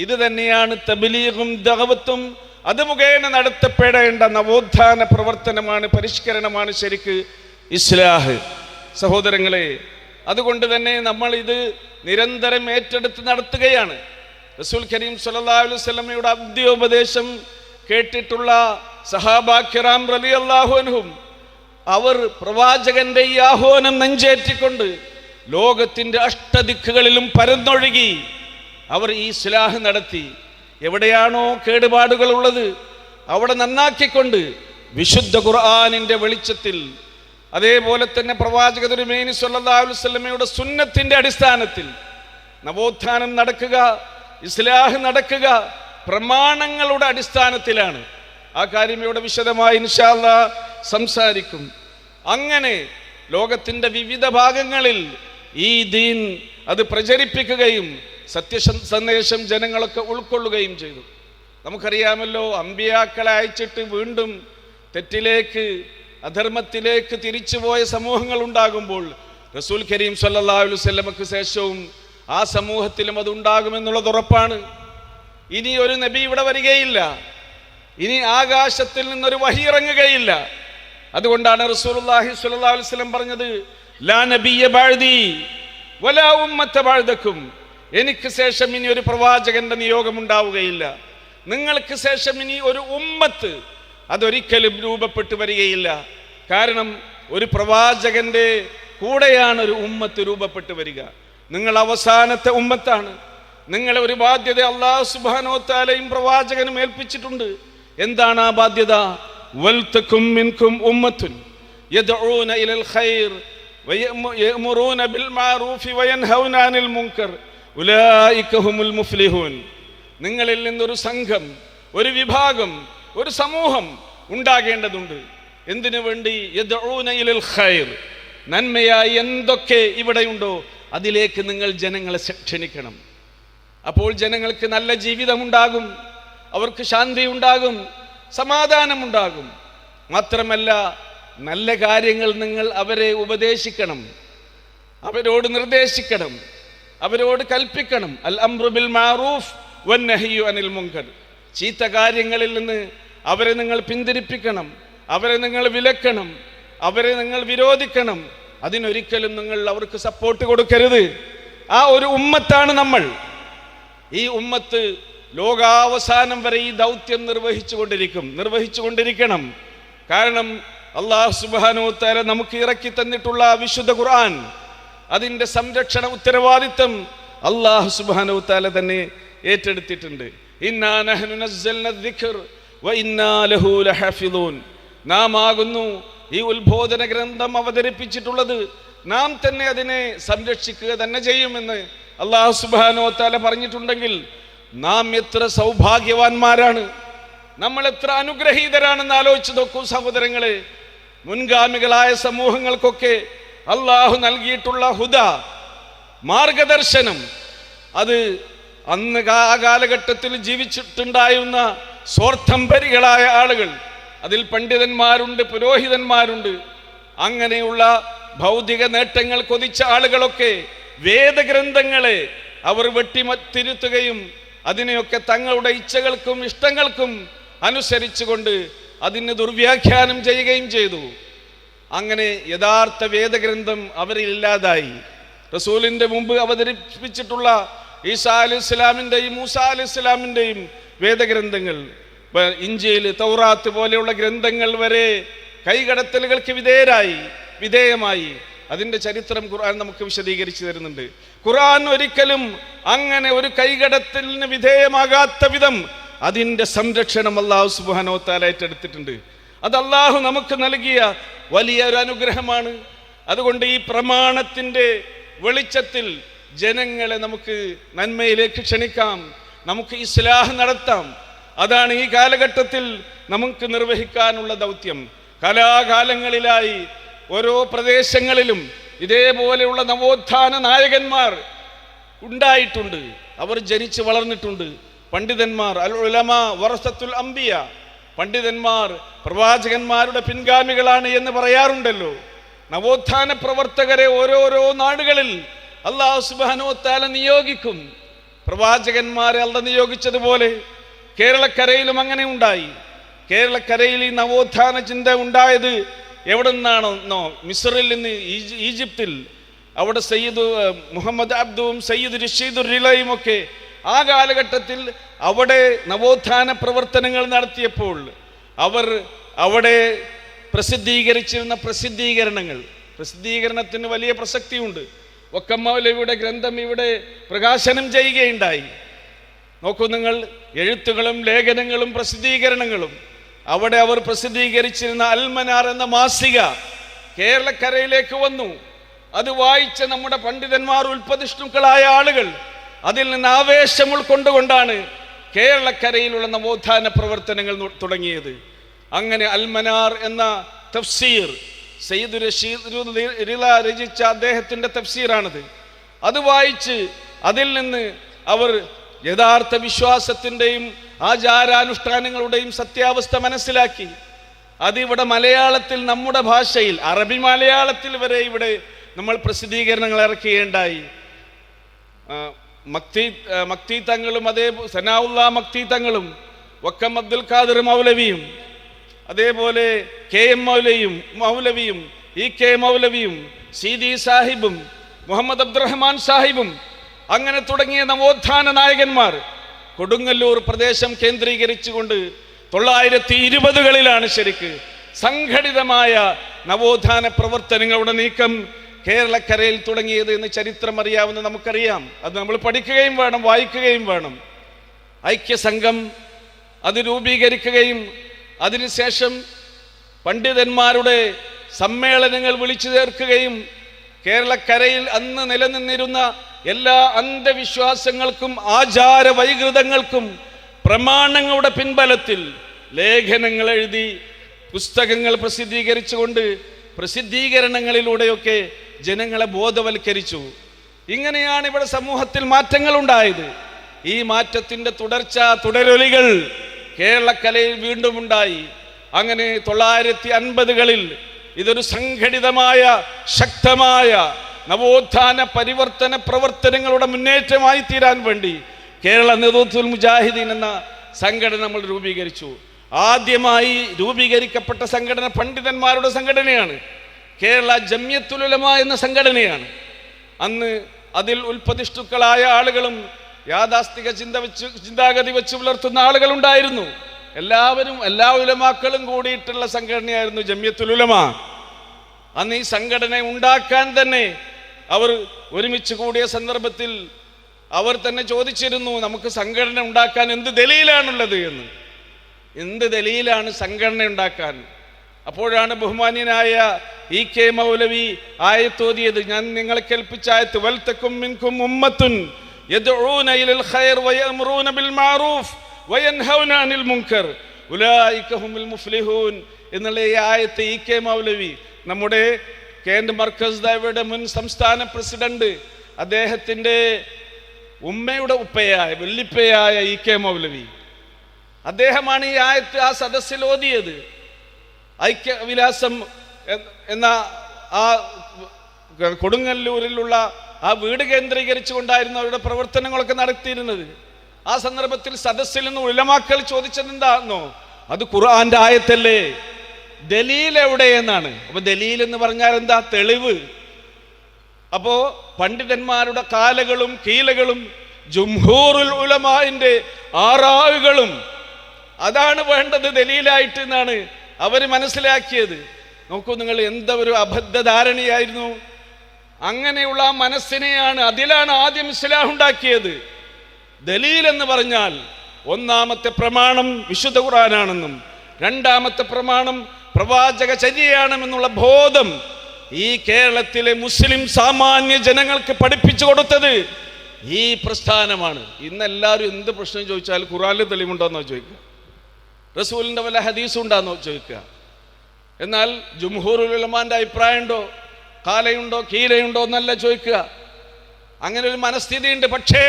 ഇത് തന്നെയാണ് തബ്ലീഗും ദഅവത്തും. അത് മുഖേന നടത്തപ്പെടേണ്ട നവോത്ഥാന പ്രവർത്തനമാണ്, പരിഷ്കരണമാണ് ശരിക്ക് ഇസ്ലാഹ്. സഹോദരങ്ങളെ, അതുകൊണ്ട് തന്നെ നമ്മൾ ഇത് നിരന്തരം ഏറ്റെടുത്ത് നടത്തുകയാണ്. റസൂൽ കരീം സല്ലല്ലാഹു അലൈഹി വസല്ലമയുടെ അന്ത്യോപദേശം കേട്ടിട്ടുള്ള സഹാബാ കിറാം റളിയല്ലാഹു അൻഹും അവർ പ്രവാചകന്റെ ഈ ആഹ്വാനം നെഞ്ചേറ്റിക്കൊണ്ട് ലോകത്തിന്റെ അഷ്ടദിക്കുകളിലും പരന്നൊഴുകി അവർ ഈ ഇസ്ലാഹ് നടത്തി. എവിടെയാണോ കേടുപാടുകൾ ഉള്ളത് അവിടെ നന്നാക്കിക്കൊണ്ട് വിശുദ്ധ ഖുർആനിന്റെ വെളിച്ചത്തിൽ, അതേപോലെ തന്നെ പ്രവാചക തിരുമേനി സല്ലല്ലാഹു അലൈഹി വസല്ലമയുടെ സുന്നത്തിന്റെ അടിസ്ഥാനത്തിൽ നവോത്ഥാനം നടക്കുക, ഇസ്ലാഹ് നടക്കുക പ്രമാണങ്ങളുടെ അടിസ്ഥാനത്തിലാണ്. ആ കാര്യം ഇവിടെ വിശദമായി ഇൻഷാ അല്ലാഹ് സംസാരിക്കും. അങ്ങനെ ലോകത്തിൻ്റെ വിവിധ ഭാഗങ്ങളിൽ ഈ ദീൻ അത് പ്രചരിപ്പിക്കുകയും സന്ദേശം ജനങ്ങളൊക്കെ ഉൾക്കൊള്ളുകയും ചെയ്തു. നമുക്കറിയാമല്ലോ, അമ്പിയാക്കളെ അയച്ചിട്ട് വീണ്ടും തെറ്റിലേക്ക്, അധർമ്മത്തിലേക്ക് തിരിച്ചുപോയ സമൂഹങ്ങൾ ഉണ്ടാകുമ്പോൾ റസൂൽ കരീം സല്ലല്ലാഹു അലൈഹി വസല്ലമക്ക് ശേഷവും ആ സമൂഹത്തിലും അതുണ്ടാകുമെന്നുള്ളത് ഉറപ്പാണ്. ഇനി ഒരു നബി ഇവിടെ വരികയില്ല, ഇനി ആകാശത്തിൽ നിന്നൊരു വഹി ഇറങ്ങുകയില്ല. അതുകൊണ്ടാണ് റസൂലുള്ളാഹി സ്വല്ലല്ലാഹു അലൈഹി വസല്ലം പറഞ്ഞത്, ലാ നബിയ്യ ബഅദി വലാ ഉമ്മത ബഅദകും, എനിക്ക് ശേഷം ഇനി ഒരു പ്രവാചകന്റെ നിയോഗം ഉണ്ടാവുകയില്ല, നിങ്ങൾക്ക് ശേഷം ഇനി ഒരു ഉമ്മത്ത് അതൊരിക്കലും രൂപപ്പെട്ടു വരികയില്ല. കാരണം ഒരു പ്രവാചകന്റെ കൂടെയാണ് ഒരു ഉമ്മത്ത് രൂപപ്പെട്ടു വരിക. നിങ്ങൾ അവസാനത്തെ ഉമ്മത്താണ്. നിങ്ങളെ ഒരു ബാധ്യത അല്ലാഹു സുബ്ഹാനഹു വ തആലയും പ്രവാചകനും ഏൽപ്പിച്ചിട്ടുണ്ട്. എന്താണ് ആ ബാധ്യത? വൽതകും മിൻകും ഉമ്മത്തുൻ യദ്ഊന ഇലൽ ഖൈർ വയഅ്മുറൂന ബിൽ മഅറൂഫി വയൻഹൗന അനിൽ മുൻകർ ഉലൈക ഹുമുൽ മുഫ്ലിഹൂൻ. നിങ്ങളിൽ നിന്നൊരു സംഘം, ഒരു വിഭാഗം, ഒരു സമൂഹം ഉണ്ടാകേണ്ടതുണ്ട്. എന്തിനു വേണ്ടി? യദ്ഊന ഇലൽ ഖൈർ, നന്മയായി എന്തൊക്കെ ഇവിടെയുണ്ടോ അതിലേക്ക് നിങ്ങൾ ജനങ്ങളെ ക്ഷണിക്കണം. അപ്പോൾ ജനങ്ങൾക്ക് നല്ല ജീവിതമുണ്ടാകും, അവർക്ക് ശാന്തി ഉണ്ടാകും, സമാധാനമുണ്ടാകും. മാത്രമല്ല നല്ല കാര്യങ്ങൾ നിങ്ങൾ അവരെ ഉപദേശിക്കണം, അവരോട് നിർദ്ദേശിക്കണം, അവരോട് കൽപ്പിക്കണം. അൽ അംറു ബിൽ മഅറൂഫ് വന്നഹ്യു അനിൽ മുൻകർ. ചീത്ത കാര്യങ്ങളിൽ നിന്ന് അവരെ നിങ്ങൾ പിന്തിരിപ്പിക്കണം, അവരെ നിങ്ങൾ വിലക്കണം, അവരെ നിങ്ങൾ വിരോധിക്കണം. അതിനൊരിക്കലും നിങ്ങൾ അവർക്ക് സപ്പോർട്ട് കൊടുക്കരുത്. ആ ഒരു ഉമ്മത്താണ് നമ്മൾ. ഈ ഉമ്മത്ത് ലോകാവസാനം വരെ ഈ ദൗത്യം നിർവഹിച്ചുകൊണ്ടിരിക്കണം. കാരണം അല്ലാഹു സുബ്ഹാനഹു വ തആല നമുക്ക് ഇറക്കി തന്നിട്ടുള്ള വിശുദ്ധ ഖുർആൻ, അതിൻ്റെ സംരക്ഷണ ഉത്തരവാദിത്തം അല്ലാഹു സുബ്ഹാനഹു വ തആല തന്നെ ഏറ്റെടുത്തിട്ടുണ്ട്. ഇന്നാ നഹ്നു നസ്സൽന ദിക്ർ വ ഇന്നാ ലഹു ലഹാഫിളൂൻ. നാം ആകുന്നു ഈ ഉത്ബോധന ഗ്രന്ഥം അവതരിപ്പിച്ചിട്ടുള്ളത്, നാം തന്നെ അതിനെ സംരക്ഷിക്കുക തന്നെ ചെയ്യുമെന്ന് അല്ലാഹു സുബ്ഹാനഹു വ തആല പറഞ്ഞിട്ടുണ്ടെങ്കിൽ നാം എത്ര സൗഭാഗ്യവാന്മാരാണ്, നമ്മൾ എത്ര അനുഗ്രഹീതരാണെന്ന് ആലോചിച്ച് നോക്കൂ സഹോദരങ്ങളെ. മുൻഗാമികളായ സമൂഹങ്ങൾക്കൊക്കെ അള്ളാഹു നൽകിയിട്ടുള്ള ഹുദ, മാർഗദർശനം, അത് അന്ന് ആ കാലഘട്ടത്തിൽ ജീവിച്ചിട്ടുണ്ടായിരുന്ന സ്വാർത്ഥംഭരികളായ ആളുകൾ, അതിൽ പണ്ഡിതന്മാരുണ്ട്, പുരോഹിതന്മാരുണ്ട്, അങ്ങനെയുള്ള ഭൗതിക നേട്ടങ്ങൾ കൊതിച്ച ആളുകളൊക്കെ വേദഗ്രന്ഥങ്ങളെ അവർ വെട്ടിത്തിരുത്തുകയും അതിനെയൊക്കെ തങ്ങളുടെ ഇച്ഛകൾക്കും ഇഷ്ടങ്ങൾക്കും അനുസരിച്ചുകൊണ്ട് അതിന് ദുർവ്യാഖ്യാനം ചെയ്യുകയും ചെയ്തു. അങ്ങനെ യഥാർത്ഥ വേദഗ്രന്ഥം അവരിൽ ഇല്ലാതായി. റസൂലിന്റെ മുമ്പ് അവതരിപ്പിച്ചിട്ടുള്ള ഈസാ അലൈഹി ഇസ്ലാമിൻ്റെയും മൂസാ അലൈഹി ഇസ്ലാമിൻ്റെയും വേദഗ്രന്ഥങ്ങൾ, ഇഞ്ചീൽ, തൗറാത്ത് പോലെയുള്ള ഗ്രന്ഥങ്ങൾ വരെ കൈകടത്തലുകൾക്ക് വിധേയമായി. അതിൻ്റെ ചരിത്രം ഖുർആൻ നമുക്ക് വിശദീകരിച്ചു തരുന്നുണ്ട്. ഖുർആൻ ഒരിക്കലും അങ്ങനെ ഒരു കൈകടത്തലിന് വിധേയമാകാത്ത വിധം അതിൻ്റെ സംരക്ഷണം അല്ലാഹു സുബ്ഹാനഹു വ തആല ഏറ്റെടുത്തിട്ടുണ്ട്. അത് അല്ലാഹു നമുക്ക് നൽകിയ വലിയ ഒരു അനുഗ്രഹമാണ്. അതുകൊണ്ട് ഈ പ്രമാണത്തിൻ്റെ വെളിച്ചത്തിൽ ജനങ്ങളെ നമുക്ക് നന്മയിലേക്ക് ക്ഷണിക്കാം, നമുക്ക് ഇസ്ലാഹ് നടത്താം. അതാണ് ഈ കാലഘട്ടത്തിൽ നമുക്ക് നിർവഹിക്കാനുള്ള ദൗത്യം. കലാകാലങ്ങളിലായി ഓരോ പ്രദേശങ്ങളിലും ഇതേപോലെയുള്ള നവോത്ഥാന നായകന്മാർ ഉണ്ടായിട്ടുണ്ട്, അവർ ജനിച്ച് വളർന്നിട്ടുണ്ട്. പണ്ഡിതന്മാർ, അൽ ഉലമാ വറസത്തുൽ അംബിയ, പണ്ഡിതന്മാർ പ്രവാചകന്മാരുടെ പിൻഗാമികളാണ് എന്ന് പറയാറുണ്ടല്ലോ. നവോത്ഥാന പ്രവർത്തകരെ ഓരോരോ നാടുകളിൽ അല്ലാഹു സുബ്ഹാനഹു വ തആല നിയോഗിക്കും. പ്രവാചകന്മാരെ അല്ലാഹു നിയോഗിച്ചതുപോലെ കേരളക്കരയിലും അങ്ങനെ ഉണ്ടായി. കേരളക്കരയിൽ ഈ നവോത്ഥാന ചിന്ത ഉണ്ടായത് എവിടെ നിന്നാണെന്നോ, മിസ്റിൽ നിന്ന് ഈജിപ്തിൽ, അവിടെ സയ്യിദ് മുഹമ്മദ് അബ്ദുവും സയ്യിദ് റഷീദുർ റിലയും ഒക്കെ ആ കാലഘട്ടത്തിൽ അവിടെ നവോത്ഥാന പ്രവർത്തനങ്ങൾ നടത്തിയപ്പോൾ അവർ അവിടെ പ്രസിദ്ധീകരിച്ചിരുന്ന പ്രസിദ്ധീകരണത്തിന് വലിയ പ്രസക്തിയുണ്ട്. വക്കം മൗലവിയുടെ ഗ്രന്ഥം ഇവിടെ പ്രകാശനം ചെയ്യുകയുണ്ടായി. നോക്കൂ നിങ്ങൾ, എഴുത്തുകളും ലേഖനങ്ങളും പ്രസിദ്ധീകരണങ്ങളും അവിടെ അവർ പ്രസിദ്ധീകരിച്ചിരുന്ന അൽമനാർ എന്ന മാസിക കേരളക്കരയിലേക്ക് വന്നു. അത് വായിച്ച നമ്മുടെ പണ്ഡിതന്മാർ, ഉൽപ്പതിഷ്ണുക്കളായ ആളുകൾ അതിൽ നിന്ന് ആവേശം ഉൾക്കൊണ്ടുകൊണ്ടാണ് കേരളക്കരയിലുള്ള നവോത്ഥാന പ്രവർത്തനങ്ങൾ തുടങ്ങിയത്. അങ്ങനെ അൽമനാർ എന്ന തഫ്സീർ, സയ്യിദ് റഷീദ് റിള രചിച്ച അദ്ദേഹത്തിൻ്റെ തഫ്സീറാണത്. അത് വായിച്ച് അതിൽ നിന്ന് അവർ യഥാർത്ഥ വിശ്വാസത്തിൻ്റെയും ആചാരാനുഷ്ഠാനങ്ങളുടെയും സത്യാവസ്ഥ മനസ്സിലാക്കി. അതിവിടെ മലയാളത്തിൽ, നമ്മുടെ ഭാഷയിൽ, അറബി മലയാളത്തിൽ വരെ ഇവിടെ നമ്മൾ പ്രസിദ്ധീകരണങ്ങൾ ഇറക്കുകയുണ്ടായി. മക്തി തങ്ങളും അതേ സനാഉല്ലാ മക്തി തങ്ങളും വക്കം അബ്ദുൽ ഖാദിർ മൗലവിയും അതേപോലെ KM മൗലവിയും EK മൗലവിയും സീദി സാഹിബും മുഹമ്മദ് അബ്ദുറഹ്മാൻ സാഹിബും അങ്ങനെ തുടങ്ങിയ നവോത്ഥാന നായകന്മാർ കൊടുങ്ങല്ലൂർ പ്രദേശം കേന്ദ്രീകരിച്ചുകൊണ്ട് 1920കളിലാണ് ശരിക്ക് സംഘടിതമായ നവോത്ഥാന പ്രവർത്തനങ്ങളുടെ നീക്കം കേരളക്കരയിൽ തുടങ്ങിയത് എന്ന് ചരിത്രം അറിയാവുന്ന നമുക്കറിയാം. അത് നമ്മൾ പഠിക്കുകയും വേണം, വായിക്കുകയും വേണം. ഐക്യസംഘം അത് രൂപീകരിക്കുകയും അതിനുശേഷം പണ്ഡിതന്മാരുടെ സമ്മേളനങ്ങൾ വിളിച്ചു ചേർക്കുകയും കേരളക്കരയിൽ അന്ന് നിലനിന്നിരുന്ന എല്ലാ അന്ധവിശ്വാസങ്ങൾക്കും ആചാര വൈകൃതങ്ങൾക്കും പ്രമാണങ്ങളുടെ പിൻബലത്തിൽ ലേഖനങ്ങൾ എഴുതി പുസ്തകങ്ങൾ പ്രസിദ്ധീകരിച്ചുകൊണ്ട് പ്രസിദ്ധീകരണങ്ങളിലൂടെയൊക്കെ ജനങ്ങളെ ബോധവൽക്കരിച്ചു. ഇങ്ങനെയാണ് ഇവിടെ സമൂഹത്തിൽ മാറ്റങ്ങൾ ഉണ്ടായത്. ഈ മാറ്റത്തിൻ്റെ തുടരൊലികൾ കേരളക്കരയിൽ വീണ്ടും ഉണ്ടായി. അങ്ങനെ 1950കളിൽ ഇതൊരു സംഘടിതമായ ശക്തമായ നവോത്ഥാന പരിവർത്തന പ്രവർത്തനങ്ങളുടെ മുന്നേറ്റമായി തീരാൻ വേണ്ടി കേരള നേതൃത്വത്തിൽ മുജാഹിദീൻ എന്ന സംഘടന നമ്മൾ രൂപീകരിച്ചു. ആദ്യമായി രൂപീകരിക്കപ്പെട്ട സംഘടന പണ്ഡിതന്മാരുടെ സംഘടനയാണ്. കേരള ജംഇയ്യത്തുൽ ഉലമ എന്ന സംഘടനയാണ്. അന്ന് അതിൽ ഉൽപ്പതിഷ്ടുക്കളായ ആളുകളും യാഥാസ്ഥിക ചിന്താഗതി വെച്ച് പുലർത്തുന്ന ആളുകളുണ്ടായിരുന്നു. എല്ലാ ഉലമാക്കളും കൂടിയിട്ടുള്ള സംഘടനയായിരുന്നു ജംഇയ്യത്തുൽ ഉലമ. അന്ന് ഈ സംഘടന ഉണ്ടാക്കാൻ തന്നെ അവർ ഒരുമിച്ച് കൂടിയ സന്ദർഭത്തിൽ അവർ തന്നെ ചോദിച്ചിരുന്നു, നമുക്ക് സംഘടന ഉണ്ടാക്കാൻ എന്ത് ദലീലാണുള്ളത് എന്ന്. എന്ത് ദലീലാണ് സംഘടന ഉണ്ടാക്കാൻ? അപ്പോഴാണ് ബഹുമാന്യനായ ഇ കെ മൗലവി ആയത്തോതിയത്. ഞാൻ നിങ്ങളെ കേൾപ്പിച്ച ആയത്ത്, വൽതകും മിൻകും ഉമ്മത്തുൻ യദ്ഊന ഇലൽ ഖൈർ വയഅ്മുറൂന ബിൽ മഅറൂഫ് വയൻഹൗന അനിൽ മുൻകർ ഉലൈക ഹുമുൽ മുഫ്ലിഹൂൻ എന്നുള്ള ഈ ആയത്ത് ഇ കെ മൗലവി, നമ്മുടെ കേന്ദ്ര മർക്കസ് ദഅവയുടെ മുൻ സംസ്ഥാന പ്രസിഡന്റ്, അദ്ദേഹത്തിൻ്റെ ഉമ്മയുടെ ഉപ്പയായ വല്ലിപ്പയായ ഇ കെ മൗലവി, അദ്ദേഹമാണ് ഈ ആയത്ത് ആ സദസ്സിൽ ഓതിയത്. ഐക്യവിലാസം എന്ന ആ കൊടുങ്ങല്ലൂരിലുള്ള ആ വീട് കേന്ദ്രീകരിച്ചുകൊണ്ടായിരുന്നു അവരുടെ പ്രവർത്തനങ്ങളൊക്കെ നടത്തിയിരുന്നത്. ആ സന്ദർഭത്തിൽ സദസ്സിൽ നിന്ന് ഉലമാക്കൾ ചോദിച്ചത് എന്താണെന്നോ, അത് ഖുർആന്റെ ആയത്തല്ലേ, ദലീൽ എവിടെയെന്നാണ്. അപ്പൊ ദലീൽ എന്ന് പറഞ്ഞാൽ എന്താ? തെളിവ്. അപ്പോ പണ്ഡിതന്മാരുടെ കാലകളും കീലകളും ജുംഹൂറുൽ ഉലമാന്റെ ആറാവുകളും അതാണ് വേണ്ടത് ദലീലായിട്ട് എന്നാണ് അവര് മനസ്സിലാക്കിയത്. നോക്കൂ നിങ്ങൾ, എന്താ ഒരു അബദ്ധധാരണയായിരുന്നു. അങ്ങനെയുള്ള ആ മനസ്സിനെയാണ്, അതിലാണ് ആദ്യം ഇസ്ലാം ഉണ്ടാക്കിയത്. ദലീൽ എന്ന് പറഞ്ഞാൽ ഒന്നാമത്തെ പ്രമാണം വിശുദ്ധ ഖുർആനാണെന്നും രണ്ടാമത്തെ പ്രമാണം പ്രവാചക ചര്യയാണെന്നുള്ള ബോധം ഈ കേരളത്തിലെ മുസ്ലിം സാമാന്യ ജനങ്ങൾക്ക് പഠിപ്പിച്ചു കൊടുത്തത് ഈ പ്രസ്ഥാനമാണ്. ഇന്നെല്ലാവരും എന്ത് പ്രശ്നം ചോദിച്ചാൽ ഖുർആനിൽ തെളിവുണ്ടോന്നോ ചോദിക്കുക, റസൂലിന്റെ വല്ല ഹദീസും ഉണ്ടാന്നോ ചോദിക്കുക. എന്നാൽ ജുംഹൂറുൽ ഉലമാന്റെ അഭിപ്രായം ഉണ്ടോ, കാലയുണ്ടോ, കീലയുണ്ടോ എന്നല്ല ചോദിക്കുക. അങ്ങനെ ഒരു മനസ്ഥിതി ഉണ്ട്. പക്ഷേ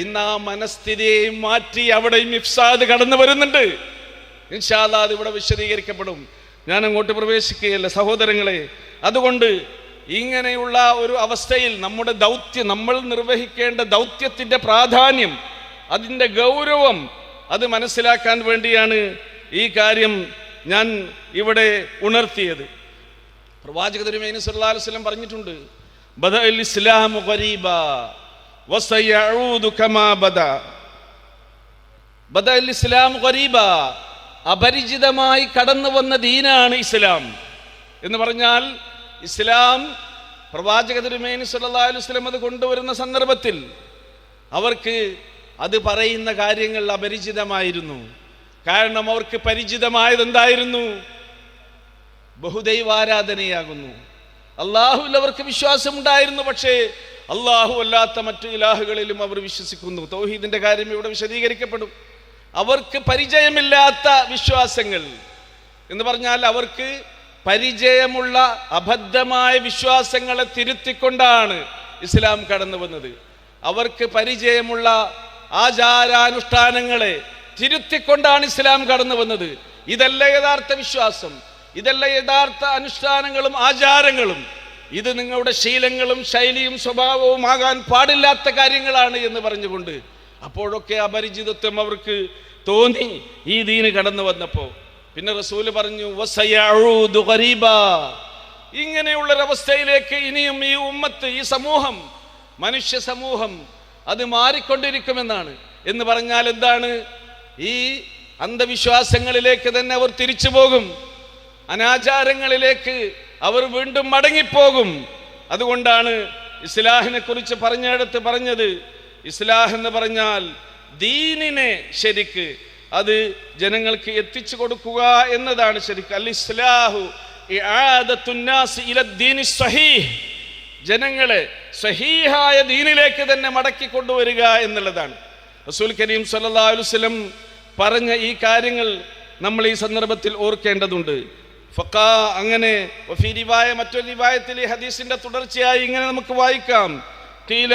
ഇന്ന് ആ മനസ്ഥിതിയെ മാറ്റി അവിടെയും ഇഫ്സാദ് കടന്നു വരുന്നുണ്ട്. ഇൻഷാ അല്ലാഹ് അത് ഇവിടെ വിശദീകരിക്കപ്പെടും. ഞാൻ അങ്ങോട്ട് പ്രവേശിക്കുകയല്ല സഹോദരങ്ങളെ. അതുകൊണ്ട് ഇങ്ങനെയുള്ള ഒരു അവസ്ഥയിൽ നമ്മുടെ ദൗത്യം, നമ്മൾ നിർവഹിക്കേണ്ട ദൗത്യത്തിൻ്റെ പ്രാധാന്യം, അതിൻ്റെ ഗൗരവം, അത് മനസ്സിലാക്കാൻ വേണ്ടിയാണ് ഈ കാര്യം ഞാൻ ഇവിടെ ഉണർത്തിയത്. പ്രവാചക തിരുമേനി സല്ലല്ലാഹു അലൈഹി വസല്ലം പറഞ്ഞിട്ടുണ്ട്, ബദഅൽ ഇസ്ലാമു ഗരീബാ വസയഊദു കമാ ബദാ. ബദഅൽ ഇസ്ലാമു ഗരീബാ, അപരിചിതമായി കടന്നു വന്ന ദീനാണ് ഇസ്ലാം എന്ന് പറഞ്ഞാൽ, ഇസ്ലാം പ്രവാചക തിരുമേനി സല്ലല്ലാഹു അലൈഹി വസല്ലം അത് കൊണ്ടുവരുന്ന സന്ദർഭത്തിൽ അവർക്ക് അത് പറയുന്ന കാര്യങ്ങൾ അപരിചിതമായിരുന്നു. കാരണം അവർക്ക് പരിചിതമായത് എന്തായിരുന്നു? ബഹുദൈവാരാധനയാകുന്നു. അള്ളാഹുവിൽ അവർക്ക് വിശ്വാസമുണ്ടായിരുന്നു, പക്ഷേ അള്ളാഹു അല്ലാത്ത മറ്റു ഇലാഹുകളിലും അവർ വിശ്വസിക്കുന്നു. തൗഹീദിന്റെ കാര്യം ഇവിടെ വിശദീകരിക്കപ്പെടും. അവർക്ക് പരിചയമില്ലാത്ത വിശ്വാസങ്ങൾ എന്ന് പറഞ്ഞാൽ അവർക്ക് പരിചയമുള്ള അബദ്ധമായ വിശ്വാസങ്ങളെ തിരുത്തിക്കൊണ്ടാണ് ഇസ്ലാം കടന്നു വന്നത്. അവർക്ക് പരിചയമുള്ള ആചാരാനുഷ്ഠാനങ്ങളെ തിരുത്തിക്കൊണ്ടാണ് ഇസ്ലാം കടന്നു വന്നത്. ഇതല്ല യഥാർത്ഥ വിശ്വാസം, ഇതല്ല യഥാർത്ഥ അനുഷ്ഠാനങ്ങളും ആചാരങ്ങളും, ഇത് നിങ്ങളുടെ ശീലങ്ങളും ശൈലിയും സ്വഭാവവും ആകാൻ പാടില്ലാത്ത കാര്യങ്ങളാണ് എന്ന് പറഞ്ഞുകൊണ്ട് അപ്പോഴൊക്കെ അപരിചിതത്വം അവർക്ക് തോന്നി ഈ ദീന് കടന്നു വന്നപ്പോൾ. പിന്നെ റസൂല് പറഞ്ഞു, വസയഊദു ഗരീബാ, ഇങ്ങനെയുള്ളൊരവസ്ഥയിലേക്ക് ഇനിയും ഈ ഉമ്മത്ത്, ഈ സമൂഹം, മനുഷ്യ സമൂഹം അത് മാറിക്കൊണ്ടിരിക്കുമെന്നാണ്. എന്ന് പറഞ്ഞാൽ എന്താണ്? ഈ അന്ധവിശ്വാസങ്ങളിലേക്ക് തന്നെ അവർ തിരിച്ചു പോകും, അനാചാരങ്ങളിലേക്ക് അവർ വീണ്ടും മടങ്ങിപ്പോകും. അതുകൊണ്ടാണ് ഇസ്ലാഹിനെ കുറിച്ച് പറഞ്ഞെടുത്ത് പറഞ്ഞത്, ഇസ്ലാഹ് എന്ന് പറഞ്ഞാൽ ദീനിനെ ശരിക്ക് അത് ജനങ്ങൾക്ക് എത്തിച്ചു കൊടുക്കുക എന്നതാണ് ശരിക്ക്. അൽ ഇസ്ലാഹു ഇആദത്തുൻ നാസ് ഇല ദീനി സ്വഹീഹ്, ജനങ്ങളെ സ്വഹീഹായ ദീനിലേക്ക് തന്നെ മടക്കി കൊണ്ടുവരിക എന്നുള്ളതാണ്. റസൂൽ കരീം സല്ലല്ലാഹു അലൈഹി വസല്ലം പറഞ്ഞ ഈ കാര്യങ്ങൾ നമ്മൾ ഈ സന്ദർഭത്തിൽ ഓർക്കേണ്ടതുണ്ട്. ഫഖാ, അങ്ങനെ മറ്റൊരു റിവായത്തിൽ ഈ ഹദീസിന്റെ തുടർച്ചയായി ഇങ്ങനെ നമുക്ക് വായിക്കാം. ഖീല,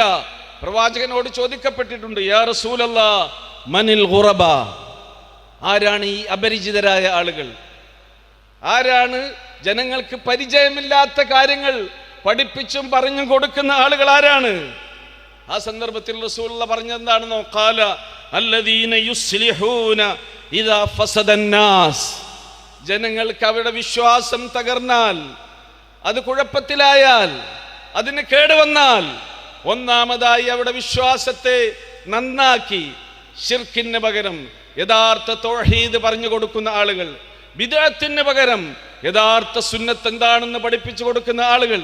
പ്രവാചകനോട് ചോദിക്കപ്പെട്ടിട്ടുണ്ട്, യാ റസൂലല്ലാഹ് മനിൽ ഗുറബ, ആരാണ് ഈ അപരിചിതരായ ആളുകൾ? ആരാണ് ജനങ്ങൾക്ക് പരിചയമില്ലാത്ത കാര്യങ്ങൾ പഠിപ്പിച്ചും പറഞ്ഞും കൊടുക്കുന്ന ആളുകൾ ആരാണ്? ആ സന്ദർഭത്തിൽ റസൂലുള്ള പറഞ്ഞെന്താണെന്നോ, ഖാല അല്ലദീന യുസ്ലിഹൂന ഇദാ ഫസദന്നാസ്. ജനങ്ങൾക്ക് അവരുടെ വിശ്വാസം തകർന്നാൽ, അത് കുഴപ്പത്തിലായാൽ, അതിന് കേടുവന്നാൽ, ഒന്നാമതായി അവരുടെ വിശ്വാസത്തെ നന്നാക്കി ശിർക്കിന് പകരം യഥാർത്ഥ തൗഹീദ് പറഞ്ഞു കൊടുക്കുന്ന ആളുകൾ, ബിദ്അത്തിന് പകരം യഥാർത്ഥ സുന്നത്ത് എന്താണെന്ന് പഠിപ്പിച്ചു കൊടുക്കുന്ന ആളുകൾ,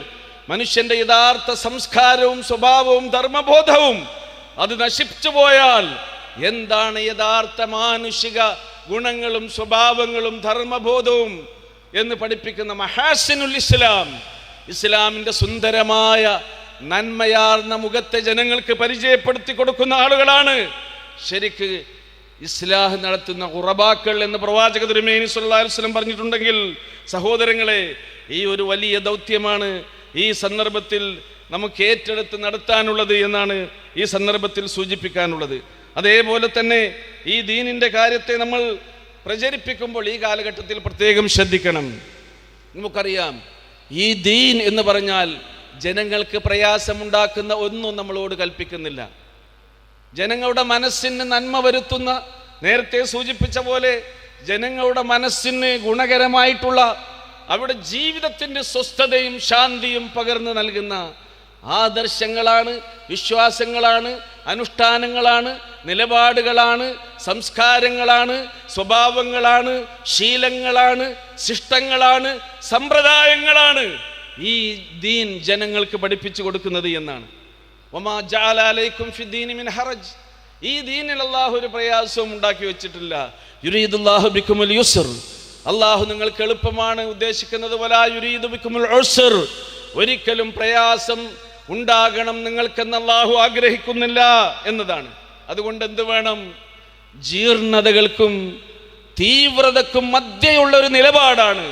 മനുഷ്യന്റെ യഥാർത്ഥ സംസ്കാരവും സ്വഭാവവും ധർമ്മബോധവും അത് നശിച്ചു പോയാൽ എന്താണ് യഥാർത്ഥ മാനുഷിക ഗുണങ്ങളും സ്വഭാവങ്ങളും ധർമ്മബോധവും എന്ന് പഠിപ്പിക്കുന്ന മഹാസിനുൽ ഇസ്ലാം, ഇസ്ലാമിന്റെ സുന്ദരമായ നന്മയാർന്ന മുഖത്തെ ജനങ്ങൾക്ക് പരിചയപ്പെടുത്തി കൊടുക്കുന്ന ആളുകളാണ് ശരിക്ക് ഇസ്ലാഹ് നടത്തുന്ന ഖുറബാക്കൾ എന്ന് പ്രവാചക തിരുമേനി സല്ലല്ലാഹു അലൈഹി വസല്ലം പറഞ്ഞിട്ടുണ്ടെങ്കിൽ, സഹോദരങ്ങളെ, ഈ ഒരു വലിയ ദൗത്യമാണ് ഈ സന്ദർഭത്തിൽ നമുക്ക് ഏറ്റെടുത്ത് നടത്താനുള്ളത് എന്നാണ് ഈ സന്ദർഭത്തിൽ സൂചിപ്പിക്കാനുള്ളത്. അതേപോലെ തന്നെ ഈ ദീനിന്റെ കാര്യത്തെ നമ്മൾ പ്രചരിപ്പിക്കുമ്പോൾ ഈ കാലഘട്ടത്തിൽ പ്രത്യേകം ശ്രദ്ധിക്കണം. നമുക്കറിയാം, ഈ ദീൻ എന്ന് പറഞ്ഞാൽ ജനങ്ങൾക്ക് പ്രയാസമുണ്ടാക്കുന്ന ഒന്നും നമ്മളോട് കൽപ്പിക്കുന്നില്ല. ജനങ്ങളുടെ മനസ്സിന് നന്മ വരുത്തുന്ന, നേരത്തെ സൂചിപ്പിച്ച പോലെ ജനങ്ങളുടെ മനസ്സിന് ഗുണകരമായിട്ടുള്ള, അവിടെ ജീവിതത്തിൻ്റെ സ്വസ്ഥതയും ശാന്തിയും പകർന്നു നൽകുന്ന ആദർശങ്ങളാണ്, വിശ്വാസങ്ങളാണ്, അനുഷ്ഠാനങ്ങളാണ്, നിലപാടുകളാണ്, സംസ്കാരങ്ങളാണ്, സ്വഭാവങ്ങളാണ്, ശീലങ്ങളാണ്, ശിഷ്ടങ്ങളാണ്, സമ്പ്രദായങ്ങളാണ് ഈ ദീൻ ജനങ്ങൾക്ക് പഠിപ്പിച്ചു കൊടുക്കുന്നത് എന്നാണ്. വമാ ജഅല അലൈക്കും ഫിദ്ദീനി മിൻ ഹറജ്. ഈ ദീനിൽ അല്ലാഹു ഒരു പ്രയാസവും ഉണ്ടാക്കി വെച്ചിട്ടില്ല. യുരീദുല്ലാഹു ബിക്കുമുൽ യുസ്ർ. അല്ലാഹു നിങ്ങൾക്ക് എളുപ്പമാണ് ഉദ്ദേശിക്കുന്നത്. വലാ യുരീദു ബിക്കുമുൽ ഉസ്ർ. ഒരിക്കലും പ്രയാസം ഉണ്ടാകണം നിങ്ങൾക്കെന്ന് അല്ലാഹു ആഗ്രഹിക്കുന്നില്ല എന്നതാണ്. അതുകൊണ്ട് എന്ത് വേണം? ജീർണതകൾക്കും തീവ്രതക്കും മധ്യയുള്ള ഒരു നിലപാടാണ്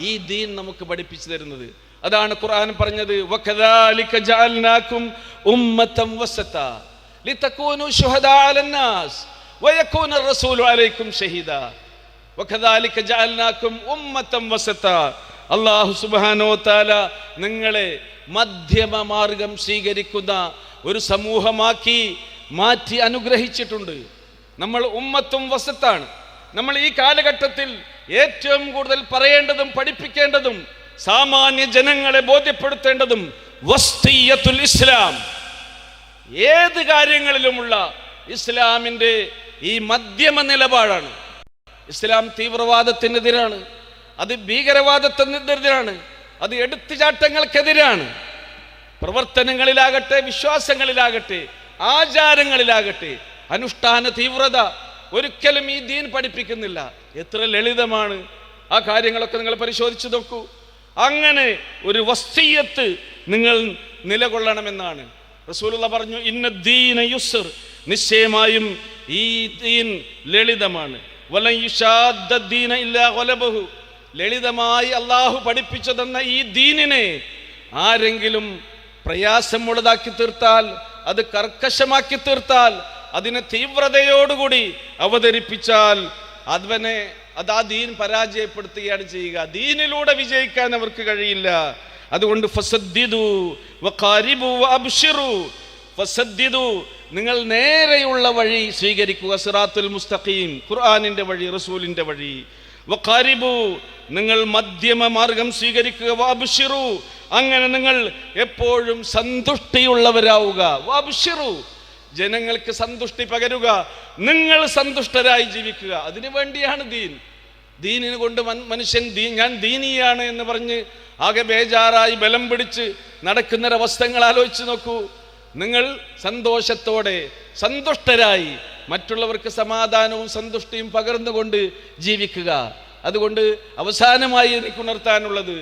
ഈ ദീൻ നമുക്ക് പഠിപ്പിച്ചു തരുന്നത്. അതാണ് ഖുർആൻ പറഞ്ഞത്, വകദാലിക ജഅൽനാകും ഉമ്മതൻ വസതാ ലിതകൂനു ശുഹദാ അലന്നാസ് വയകൂന റസൂലു അലൈക്കും ഷഹീദാ. വകദാലിക ജഅൽനാകും ഉമ്മതൻ വസതാ. അല്ലാഹു സുബ്ഹാനഹു വ തആല നിങ്ങളെ മധ്യമ മാർഗം സ്വീകരിക്കുന്ന ഒരു സമൂഹമാക്കി മാറ്റി അനുഗ്രഹിച്ചിട്ടുണ്ട്. നമ്മൾ ഉമ്മത്തും വസത്താണ്. നമ്മൾ ഈ കാലഘട്ടത്തിൽ ഏറ്റവും കൂടുതൽ പറയേണ്ടതും പഠിപ്പിക്കേണ്ടതും സാമാന്യ ജനങ്ങളെ ബോധ്യപ്പെടുത്തേണ്ടതും വസ്തിയത്തുൽ ഇസ്ലാം, ഏത് കാര്യങ്ങളിലുമുള്ള ഇസ്ലാമിൻ്റെ ഈ മധ്യമ നിലപാടാണ്. ഇസ്ലാം തീവ്രവാദത്തിനെതിരാണ്, അത് ഭീകരവാദത്തിനെതിരാണ്, അത് എടുത്തുചാട്ടങ്ങൾക്കെതിരാണ്. പ്രവർത്തനങ്ങളിലാകട്ടെ, വിശ്വാസങ്ങളിലാകട്ടെ, ആചാരങ്ങളിലാകട്ടെ, അനുഷ്ഠാന തീവ്രത ഒരിക്കലും ഈ ദീൻ പഠിപ്പിക്കുന്നില്ല. എത്ര ലളിതമാണ് ആ കാര്യങ്ങളൊക്കെ നിങ്ങൾ പരിശോധിച്ചു നോക്കൂ. അങ്ങനെ ഒരു വസ്തിയത്ത് നിങ്ങൾ നിലകൊള്ളണമെന്നാണ് റസൂലുള്ളാഹി പറഞ്ഞു. ഇന്ന ദീന യുസ്ർ, നിശ്ചയമായും ഈ ദീൻ ലളിതമാണ്. വലൻ യുശാദ്ദ ദീന ഇല്ലാ ഗലബഹു, ലളിതമായി അള്ളാഹു പഠിപ്പിച്ചതെന്ന ഈ ദീനിനെ ആരെങ്കിലും പ്രയാസമുള്ളതാക്കി തീർത്താൽ, അത് കർക്കശമാക്കി തീർത്താൽ, അതിനെ തീവ്രതയോടുകൂടി അവതരിപ്പിച്ചാൽ അത് ആ ദീൻ പരാജയപ്പെടുത്തുകയാണ് ചെയ്യുക. ദീനിലൂടെ വിജയിക്കാൻ അവർക്ക് കഴിയില്ല. അതുകൊണ്ട് ഫസദ്ദിദു വഖാരിബു വഅബ്ശിറു. ഫസദ്ദിദു, നിങ്ങൾ നേരെയുള്ള വഴി സ്വീകരിക്കുക, സിറാത്തുൽ മുസ്തഖീം, ഖുർആനിന്റെ വഴി, റസൂലിന്റെ വഴി. വഖാരിബു, നിങ്ങൾ മധ്യമ മാർഗം സ്വീകരിക്കുക. വഅബ്ശിറു, അങ്ങനെ നിങ്ങൾ എപ്പോഴും സന്തുഷ്ടിയുള്ളവരാവുക. വഅബ്ശിറു, ജനങ്ങൾക്ക് സന്തുഷ്ടി പകരുക, നിങ്ങൾ സന്തുഷ്ടരായി ജീവിക്കുക. അതിനു വേണ്ടിയാണ് ദീൻ. ദീനിനെ കൊണ്ട് മനുഷ്യൻ ഞാൻ ദീനിയാണ് എന്ന് പറഞ്ഞ് ആകെ ബേജാറായി ബലം പിടിച്ച് നടക്കുന്നൊരവസ്ഥകൾ ആലോചിച്ച് നോക്കൂ. നിങ്ങൾ സന്തോഷത്തോടെ സന്തുഷ്ടരായി മറ്റുള്ളവർക്ക് സമാധാനവും സന്തുഷ്ടിയും പകർന്നുകൊണ്ട് ജീവിക്കുക. അതുകൊണ്ട് അവസാനമായി എനിക്ക് ഉണർത്താനുള്ളത്,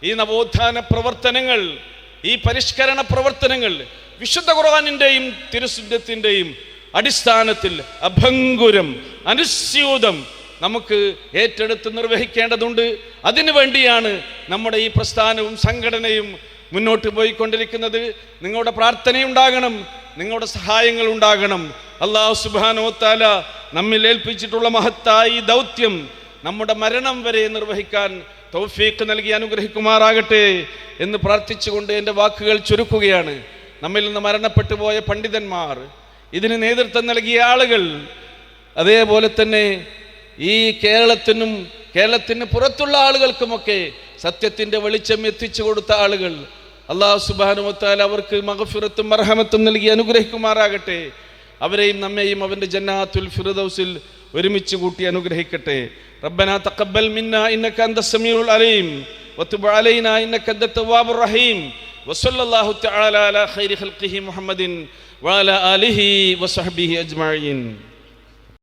ഈ നവോത്ഥാന പ്രവർത്തനങ്ങൾ, ഈ പരിഷ്കരണ പ്രവർത്തനങ്ങൾ വിശുദ്ധ ഖുർആനിന്റെയും തിരുസുന്നത്തിന്റെയും അടിസ്ഥാനത്തിൽ അഭംഗുരം, അനുസ്യൂതം നമുക്ക് ഏറ്റെടുത്ത് നിർവഹിക്കേണ്ടതുണ്ട്. അതിനു വേണ്ടിയാണ് നമ്മുടെ ഈ പ്രസ്ഥാനവും സംഘടനയും മുന്നോട്ട് പോയിക്കൊണ്ടിരിക്കുന്നത്. നിങ്ങളുടെ പ്രാർത്ഥനയുണ്ടാകണം, നിങ്ങളുടെ സഹായങ്ങൾ ഉണ്ടാകണം. അല്ലാഹു സുബ്ഹാനഹു വ തആല നമ്മിൽ ഏൽപ്പിച്ചിട്ടുള്ള മഹത്തായ ഈ ദൗത്യം നമ്മുടെ മരണം വരെ നിർവഹിക്കാൻ തൗഫീഖ് നൽകി അനുഗ്രഹിക്കുമാറാകട്ടെ എന്ന് പ്രാർത്ഥിച്ചുകൊണ്ട് എൻ്റെ വാക്കുകൾ ചുരുക്കുകയാണ്. നമ്മിൽ നിന്ന് മരണപ്പെട്ടു പോയ പണ്ഡിതന്മാർ, ഇതിന് നേതൃത്വം നൽകിയ ആളുകൾ, അതേപോലെ തന്നെ ഈ കേരളത്തിന് പുറത്തുള്ള ആളുകൾക്കുമൊക്കെ സത്യത്തിൻ്റെ വെളിച്ചം എത്തിച്ചു കൊടുത്ത ആളുകൾ, അല്ലാഹു സുബ്ഹാനഹു വ തആല അവർക്ക് മഗ്ഫിറത്തും മർഹമത്തും നൽകി അനുഗ്രഹിക്കുമാറാകട്ടെ. അവരെയും നമ്മെയും അവൻ്റെ ജന്നാത്തുൽ ഫിർദൗസിൽ ഒരുമിച്ച് കൂട്ടി അനുഗ്രഹിക്കട്ടെ. റബ്ബനാ തഖബ്ബൽ മിന്നാ ഇന്നക അൻതസ് സമീഉൽ അലീം വതുബ് അലൈനാ ഇന്നക അൻതത് തവ്വാബുർ റഹീം വസല്ലല്ലാഹു തആല അലാ ഖൈരി ഖൽഖിഹി മുഹമ്മദിൻ വഅലാ ആലിഹി വസഹ്ബിഹി അജ്മഈൻ.